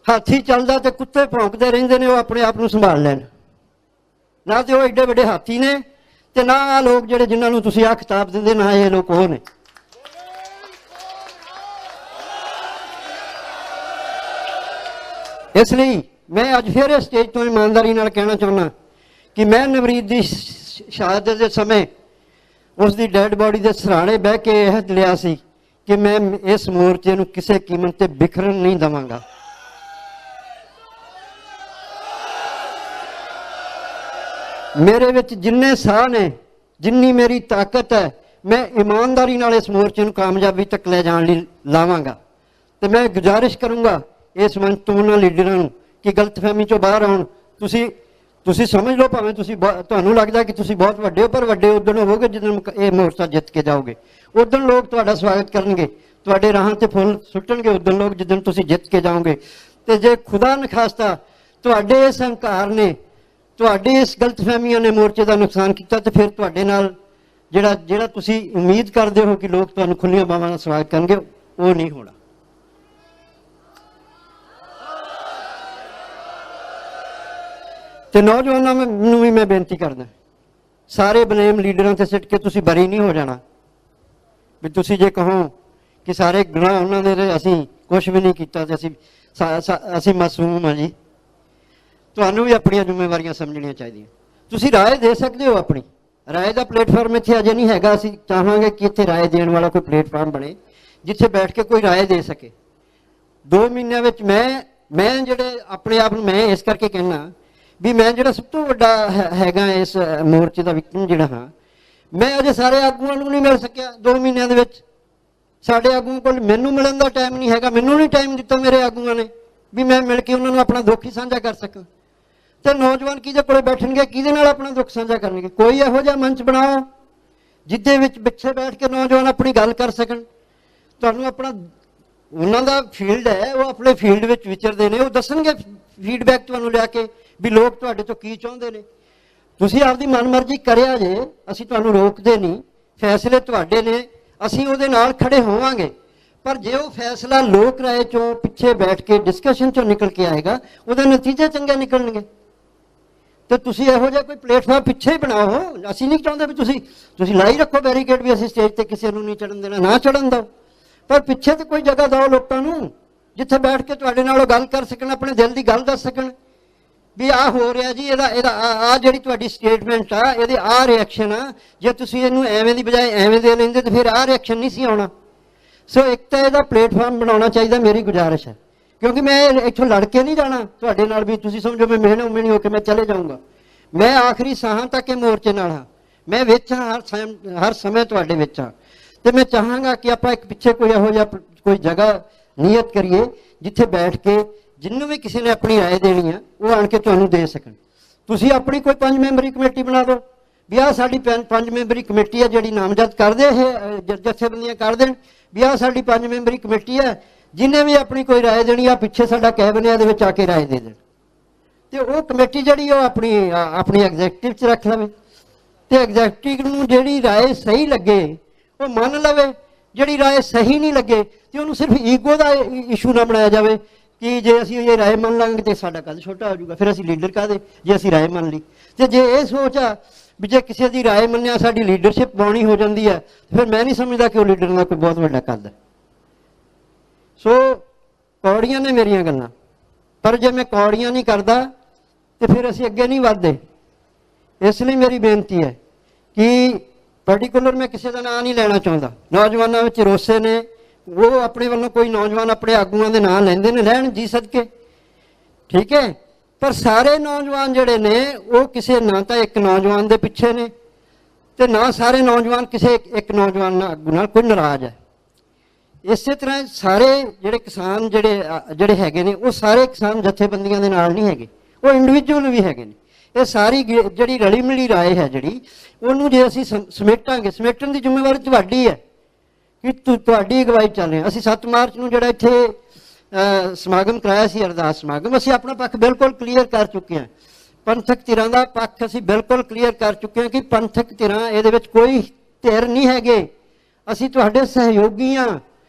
ਹਾਥੀ ਚੱਲਦਾ ਤੇ ਕੁੱਤੇ ਭੌਂਕਦੇ ਰਹਿੰਦੇ ਨੇ, ਉਹ ਆਪਣੇ ਆਪ ਨੂੰ ਸੰਭਾਲ ਲੈਣ। ਨਾ ਤੇ ਉਹ ਏਡੇ ਵੱਡੇ ਹਾਥੀ ਨੇ, ਤੇ ਨਾ ਆ ਲੋਕ ਜਿਹੜੇ ਜਿਨ੍ਹਾਂ ਨੂੰ ਤੁਸੀਂ ਆਹ ਖਿਤਾਬ ਦਿੰਦੇ, ਨਾ ਇਹ ਲੋਕ ਉਹ ਨੇ। ਇਸ ਲਈ ਮੈਂ ਅੱਜ ਫਿਰ ਇਸ ਸਟੇਜ ਤੋਂ ਇਮਾਨਦਾਰੀ ਨਾਲ ਕਹਿਣਾ ਚਾਹੁੰਦਾ ਕਿ ਮੈਂ ਨਵਰੀਤ ਦੀ ਸ਼ਹਾਦਤ ਦੇ ਸਮੇਂ ਉਸ ਦੀ ਡੈਡ ਬਾਡੀ ਦੇ ਸਰਾਣੇ ਬਹਿ ਕੇ ਇਹ ਅਹਿਦ ਲਿਆ ਸੀ ਕਿ ਮੈਂ ਇਸ ਮੋਰਚੇ ਨੂੰ ਕਿਸੇ ਕੀਮਤ ਤੇ ਬਿਖਰਨ ਨਹੀਂ ਦੇਵਾਂਗਾ। ਮੇਰੇ ਵਿੱਚ ਜਿੰਨੇ ਸਾਹ ਨੇ, ਜਿੰਨੀ ਮੇਰੀ ਤਾਕਤ ਹੈ, ਮੈਂ ਇਮਾਨਦਾਰੀ ਨਾਲ ਇਸ ਮੋਰਚੇ ਨੂੰ ਕਾਮਯਾਬੀ ਤੱਕ ਲੈ ਜਾਣ ਲਈ ਲਾਵਾਂਗਾ। ਤੇ ਮੈਂ ਗੁਜ਼ਾਰਿਸ਼ ਕਰੂੰਗਾ ਇਸ ਮੰਚ ਤੋਂ ਉਹਨਾਂ ਲੀਡਰਾਂ ਨੂੰ ਕਿ ਗਲਤਫਹਿਮੀ ਚੋਂ ਬਾਹਰ ਆਉਣ। ਤੁਸੀਂ ਸਮਝ ਲਓ, ਭਾਵੇਂ ਤੁਹਾਨੂੰ ਲੱਗਦਾ ਕਿ ਤੁਸੀਂ ਬਹੁਤ ਵੱਡੇ ਹੋ, ਪਰ ਵੱਡੇ ਉਦੋਂ ਹੋਵੋਗੇ ਜਦੋਂ ਇਹ ਮੋਰਚਾ ਜਿੱਤ ਕੇ ਜਾਓਗੇ। ਉਦੋਂ ਲੋਕ ਤੁਹਾਡਾ ਸਵਾਗਤ ਕਰਨਗੇ, ਤੁਹਾਡੇ ਰਾਹਾਂ ਤੇ ਫੁੱਲ ਸੁੱਟਣਗੇ ਉਦੋਂ ਲੋਕ, ਜਦੋਂ ਤੁਸੀਂ ਜਿੱਤ ਕੇ ਜਾਓਗੇ। ਤੇ ਜੇ ਖੁਦਾ ਨਖਾਸਤਾ ਤੁਹਾਡੇ ਇਸ ਹੰਕਾਰ ਨੇ, ਤੁਹਾਡੀ ਇਸ ਗਲਤਫਹਿਮੀਆਂ ਨੇ ਮੋਰਚੇ ਦਾ ਨੁਕਸਾਨ ਕੀਤਾ, ਤੇ ਫਿਰ ਤੁਹਾਡੇ ਨਾਲ ਜਿਹੜਾ ਤੁਸੀਂ ਉਮੀਦ ਕਰਦੇ ਹੋ ਕਿ ਲੋਕ ਤੁਹਾਨੂੰ ਖੁੱਲੀਆਂ ਬਾਹਾਂ ਨਾਲ ਸਵਾਗਤ ਕਰਨਗੇ, ਉਹ ਨਹੀਂ ਹੋਣਾ। ਤੇ ਨੌਜਵਾਨਾਂ ਨੂੰ ਵੀ ਮੈਂ ਬੇਨਤੀ ਕਰਦਾ, ਸਾਰੇ ਬਲੇਮ ਲੀਡਰਾਂ ਤੇ ਸਿੱਟ ਕੇ ਤੁਸੀਂ ਬਰੀ ਨਹੀਂ ਹੋ ਜਾਣਾ। ਵੀ ਤੁਸੀਂ ਜੇ ਕਹੋ ਕਿ ਸਾਰੇ ਗੁਨਾਹ ਉਹਨਾਂ ਦੇ, ਅਸੀਂ ਕੁਛ ਵੀ ਨਹੀਂ ਕੀਤਾ ਤੇ ਅਸੀਂ ਮਾਸੂਮ ਹਾਂ ਜੀ, ਤੁਹਾਨੂੰ ਵੀ ਆਪਣੀਆਂ ਜ਼ਿੰਮੇਵਾਰੀਆਂ ਸਮਝਣੀਆਂ ਚਾਹੀਦੀਆਂ। ਤੁਸੀਂ ਰਾਏ ਦੇ ਸਕਦੇ ਹੋ, ਆਪਣੀ ਰਾਏ ਦਾ ਪਲੇਟਫਾਰਮ ਇੱਥੇ ਅਜੇ ਨਹੀਂ ਹੈਗਾ। ਅਸੀਂ ਚਾਹਾਂਗੇ ਕਿ ਇੱਥੇ ਰਾਏ ਦੇਣ ਵਾਲਾ ਕੋਈ ਪਲੇਟਫਾਰਮ ਬਣੇ ਜਿੱਥੇ ਬੈਠ ਕੇ ਕੋਈ ਰਾਏ ਦੇ ਸਕੇ। 2 ਮਹੀਨਿਆਂ ਵਿੱਚ ਮੈਂ ਜਿਹੜੇ ਆਪਣੇ ਆਪ ਨੂੰ, ਮੈਂ ਇਸ ਕਰਕੇ ਕਹਿਣਾ ਵੀ ਮੈਂ ਜਿਹੜਾ ਸਭ ਤੋਂ ਵੱਡਾ ਹੈਗਾ ਇਸ ਮੋਰਚੇ ਦਾ ਵਿਕਟਮ ਜਿਹੜਾ ਹਾਂ, ਮੈਂ ਅਜੇ ਸਾਰੇ ਆਗੂਆਂ ਨੂੰ ਨਹੀਂ ਮਿਲ ਸਕਿਆ 2 ਮਹੀਨਿਆਂ ਦੇ ਵਿੱਚ। ਸਾਡੇ ਆਗੂਆਂ ਕੋਲ ਮੈਨੂੰ ਮਿਲਣ ਦਾ ਟਾਈਮ ਨਹੀਂ ਹੈਗਾ, ਮੈਨੂੰ ਨਹੀਂ ਟਾਈਮ ਦਿੱਤਾ ਮੇਰੇ ਆਗੂਆਂ ਨੇ ਵੀ ਮੈਂ ਮਿਲ ਕੇ ਉਹਨਾਂ ਨੂੰ ਆਪਣਾ ਦੁੱਖ ਹੀ ਸਾਂਝਾ ਕਰ ਸਕਾਂ। ਤੇ ਨੌਜਵਾਨ ਕਿਹਦੇ ਕੋਲੇ ਬੈਠਣਗੇ, ਕਿਹਦੇ ਨਾਲ ਆਪਣਾ ਦੁੱਖ ਸਾਂਝਾ ਕਰਨਗੇ? ਕੋਈ ਇਹੋ ਜਿਹਾ ਮੰਚ ਬਣਾਓ ਜਿੱਦੇ ਵਿੱਚ ਪਿੱਛੇ ਬੈਠ ਕੇ ਨੌਜਵਾਨ ਆਪਣੀ ਗੱਲ ਕਰ ਸਕਣ। ਤੁਹਾਨੂੰ ਆਪਣਾ, ਉਹਨਾਂ ਦਾ ਫੀਲਡ ਹੈ, ਉਹ ਆਪਣੇ ਫੀਲਡ ਵਿੱਚ ਵਿਚਰਦੇ ਨੇ, ਉਹ ਦੱਸਣਗੇ ਫੀਡਬੈਕ ਤੁਹਾਨੂੰ ਲਿਆ ਕੇ ਵੀ ਲੋਕ ਤੁਹਾਡੇ ਤੋਂ ਕੀ ਚਾਹੁੰਦੇ ਨੇ। ਤੁਸੀਂ ਆਪਦੀ ਮਨਮਰਜ਼ੀ ਕਰਿਆ ਜੇ, ਅਸੀਂ ਤੁਹਾਨੂੰ ਰੋਕਦੇ ਨਹੀਂ, ਫੈਸਲੇ ਤੁਹਾਡੇ ਨੇ, ਅਸੀਂ ਉਹਦੇ ਨਾਲ ਖੜੇ ਹੋਵਾਂਗੇ। ਪਰ ਜੇ ਉਹ ਫੈਸਲਾ ਲੋਕ ਰਾਏ ਚੋਂ ਪਿੱਛੇ ਬੈਠ ਕੇ ਡਿਸਕਸ਼ਨ ਚੋਂ ਨਿਕਲ ਕੇ ਆਏਗਾ, ਉਹਦੇ ਨਤੀਜੇ ਚੰਗੇ ਨਿਕਲਣਗੇ। ਤੇ ਤੁਸੀਂ ਇਹੋ ਜਿਹਾ ਕੋਈ ਪਲੇਟਫਾਰਮ ਪਿੱਛੇ ਹੀ ਬਣਾਓ। ਅਸੀਂ ਨਹੀਂ ਚਾਹੁੰਦੇ ਵੀ ਤੁਸੀਂ ਲਾਈ ਰੱਖੋ ਬੈਰੀਕੇਡ ਵੀ ਅਸੀਂ ਸਟੇਜ ਤੇ ਕਿਸੇ ਨੂੰ ਨਹੀਂ ਚੜਨ ਦੇਣਾ, ਨਾ ਚੜਨ ਦਿਓ, ਪਰ ਪਿੱਛੇ ਤੇ ਕੋਈ ਜਗ੍ਹਾ ਦਿਓ ਲੋਕਾਂ ਨੂੰ ਜਿੱਥੇ ਬੈਠ ਕੇ ਤੁਹਾਡੇ ਨਾਲ ਉਹ ਗੱਲ ਕਰ ਸਕਣ, ਆਪਣੇ ਦਿਲ ਦੀ ਗੱਲ ਦੱਸ ਸਕਣ ਵੀ ਆਹ ਹੋ ਰਿਹਾ ਜੀ, ਇਹਦਾ ਆ ਜਿਹੜੀ ਤੁਹਾਡੀ ਸਟੇਟਮੈਂਟ ਆ, ਇਹਦੇ ਆਹ ਰਿਐਕਸ਼ਨ ਆ, ਜੇ ਤੁਸੀਂ ਇਹਨੂੰ ਐਵੇਂ ਦੀ ਬਜਾਏ ਐਵੇਂ ਦੇ ਲੈਂਦੇ ਤਾਂ ਫਿਰ ਆਹ ਰਿਐਕਸ਼ਨ ਨਹੀਂ ਸੀ ਆਉਣਾ। ਸੋ ਇੱਕ ਤਾਂ ਇਹਦਾ ਪਲੇਟਫਾਰਮ ਬਣਾਉਣਾ ਚਾਹੀਦਾ, ਮੇਰੀ ਗੁਜ਼ਾਰਿਸ਼ ਹੈ। ਕਿਉਂਕਿ ਮੈਂ ਇੱਥੋਂ ਲੜ ਕੇ ਨਹੀਂ ਜਾਣਾ ਤੁਹਾਡੇ ਨਾਲ ਵੀ ਤੁਸੀਂ ਸਮਝੋ ਮੈਂ ਮਿਹਣੇ ਉਮਣੀ ਹੋ ਕੇ ਮੈਂ ਚਲੇ ਜਾਊਂਗਾ। ਮੈਂ ਆਖਰੀ ਸਾਹਾਂ ਤੱਕ ਇਹ ਮੋਰਚੇ ਨਾਲ ਹਾਂ, ਮੈਂ ਵਿੱਚ ਹਾਂ, ਹਰ ਸਮੇਂ ਤੁਹਾਡੇ ਵਿੱਚ ਹਾਂ। ਤੇ ਮੈਂ ਚਾਹਾਂਗਾ ਕਿ ਆਪਾਂ ਇੱਕ ਪਿੱਛੇ ਕੋਈ ਇਹੋ ਜਿਹਾ ਕੋਈ ਜਗ੍ਹਾ ਨੀਅਤ ਕਰੀਏ ਜਿੱਥੇ ਬੈਠ ਕੇ ਜਿਹਨੂੰ ਵੀ ਕਿਸੇ ਨੇ ਆਪਣੀ ਰਾਏ ਦੇਣੀ ਆ ਉਹ ਆਣ ਕੇ ਤੁਹਾਨੂੰ ਦੇ ਸਕਣ। ਤੁਸੀਂ ਆਪਣੀ ਕੋਈ 5 ਮੈਂਬਰੀ ਕਮੇਟੀ ਬਣਾ ਦਿਓ ਵੀ ਆਹ ਸਾਡੀ 5 ਮੈਂਬਰੀ ਕਮੇਟੀ ਹੈ, ਜਿਹੜੀ ਨਾਮਜ਼ਦ ਕਰਦੇ ਇਹ ਜਥੇਬੰਦੀਆਂ ਕਰ ਦੇਣ ਵੀ ਆਹ ਸਾਡੀ 5 ਮੈਂਬਰੀ ਕਮੇਟੀ ਹੈ, ਜਿਹਨੇ ਵੀ ਆਪਣੀ ਕੋਈ ਰਾਏ ਦੇਣੀ ਆ ਪਿੱਛੇ ਸਾਡਾ ਕੈਬਨਿਟ ਦੇ ਵਿੱਚ ਆ ਕੇ ਰਾਏ ਦੇ ਦੇਣ। ਤੇ ਉਹ ਕਮੇਟੀ ਜਿਹੜੀ ਉਹ ਆਪਣੀ ਐਗਜ਼ੈਕਟਿਵ 'ਚ ਰੱਖ ਲਵੇ ਤੇ ਐਗਜ਼ੈਕਟਿਵ ਨੂੰ ਜਿਹੜੀ ਰਾਏ ਸਹੀ ਲੱਗੇ ਉਹ ਮੰਨ ਲਵੇ, ਜਿਹੜੀ ਰਾਏ ਸਹੀ ਨਹੀਂ ਲੱਗੇ ਤੇ ਉਹਨੂੰ ਸਿਰਫ ਈਗੋ ਦਾ ਇਸ਼ੂ ਨਾ ਬਣਾਇਆ ਜਾਵੇ ਕਿ ਜੇ ਅਸੀਂ ਇਹ ਰਾਏ ਮੰਨ ਲਾਂਗੇ ਤੇ ਸਾਡਾ ਕੱਦ ਛੋਟਾ ਹੋ ਜਾਊਗਾ, ਫਿਰ ਅਸੀਂ ਲੀਡਰ ਕਾਹਦੇ ਜੇ ਅਸੀਂ ਰਾਏ ਮੰਨ ਲਈ। ਤੇ ਜੇ ਇਹ ਸੋਚ ਆ ਵੀ ਜੇ ਕਿਸੇ ਦੀ ਰਾਏ ਮੰਨਿਆ ਸਾਡੀ ਲੀਡਰਸ਼ਿਪ ਬਾਉਣੀ ਹੋ ਜਾਂਦੀ ਹੈ, ਫਿਰ ਮੈਂ ਨਹੀਂ ਸਮਝਦਾ ਕਿ ਉਹ ਲੀਡਰ ਦਾ ਕੋਈ ਬਹੁਤ ਵੱਡਾ ਕੱਦ ਹੈ। ਸੋ ਕੌੜੀਆਂ ਨੇ ਮੇਰੀਆਂ ਗੱਲਾਂ, ਪਰ ਜੇ ਮੈਂ ਕੌੜੀਆਂ ਨਹੀਂ ਕਰਦਾ ਤੇ ਫਿਰ ਅਸੀਂ ਅੱਗੇ ਨਹੀਂ ਵੱਧਦੇ। ਇਸ ਲਈ ਮੇਰੀ ਬੇਨਤੀ ਹੈ ਕਿ ਪਾਰਟੀਕੂਲਰ ਮੈਂ ਕਿਸੇ ਦਾ ਨਾਂ ਨਹੀਂ ਲੈਣਾ ਚਾਹੁੰਦਾ, ਨੌਜਵਾਨਾਂ ਵਿੱਚ ਰੋਸੇ ਨੇ, ਉਹ ਆਪਣੇ ਵੱਲੋਂ ਕੋਈ ਨੌਜਵਾਨ ਆਪਣੇ ਆਗੂਆਂ ਦੇ ਨਾਂ ਲੈਂਦੇ ਨੇ, ਲੈਣ ਜੀ ਸਦਕੇ, ਠੀਕ ਹੈ। ਪਰ ਸਾਰੇ ਨੌਜਵਾਨ ਜਿਹੜੇ ਨੇ ਉਹ ਕਿਸੇ ਨਾ ਤਾਂ ਇੱਕ ਨੌਜਵਾਨ ਦੇ ਪਿੱਛੇ ਨੇ ਤੇ ਨਾ ਸਾਰੇ ਨੌਜਵਾਨ ਕਿਸੇ ਇੱਕ ਨੌਜਵਾਨ ਆਗੂ ਨਾਲ ਕੋਈ ਨਾਰਾਜ਼ ਹੈ। ਇਸੇ ਤਰ੍ਹਾਂ ਸਾਰੇ ਜਿਹੜੇ ਕਿਸਾਨ ਜਿਹੜੇ ਹੈਗੇ ਨੇ ਉਹ ਸਾਰੇ ਕਿਸਾਨ ਜਥੇਬੰਦੀਆਂ ਦੇ ਨਾਲ ਨਹੀਂ ਹੈਗੇ, ਉਹ ਇੰਡੀਵਿਜੂਅਲ ਵੀ ਹੈਗੇ ਨੇ। ਇਹ ਸਾਰੀ ਜਿਹੜੀ ਰਲੀ ਮਿਲੀ ਰਾਏ ਹੈ ਜਿਹੜੀ ਉਹਨੂੰ ਜੇ ਅਸੀਂ ਸਮੇਟਾਂਗੇ, ਸਮੇਟਣ ਦੀ ਜ਼ਿੰਮੇਵਾਰੀ ਤੁਹਾਡੀ ਹੈ ਕਿ ਤੁਹਾਡੀ ਅਗਵਾਈ ਚੱਲ ਰਹੀ। ਅਸੀਂ 7 ਮਾਰਚ ਨੂੰ ਜਿਹੜਾ ਇੱਥੇ ਸਮਾਗਮ ਕਰਾਇਆ ਸੀ, ਅਰਦਾਸ ਸਮਾਗਮ, ਅਸੀਂ ਆਪਣਾ ਪੱਖ ਬਿਲਕੁਲ ਕਲੀਅਰ ਕਰ ਚੁੱਕੇ ਹਾਂ। ਪੰਥਕ ਧਿਰਾਂ ਦਾ ਪੱਖ ਅਸੀਂ ਬਿਲਕੁਲ ਕਲੀਅਰ ਕਰ ਚੁੱਕੇ ਹਾਂ ਕਿ ਪੰਥਕ ਧਿਰਾਂ ਇਹਦੇ ਵਿੱਚ ਕੋਈ ਧਿਰ ਨਹੀਂ ਹੈਗੇ, ਅਸੀਂ ਤੁਹਾਡੇ ਸਹਿਯੋਗੀ ਹਾਂ।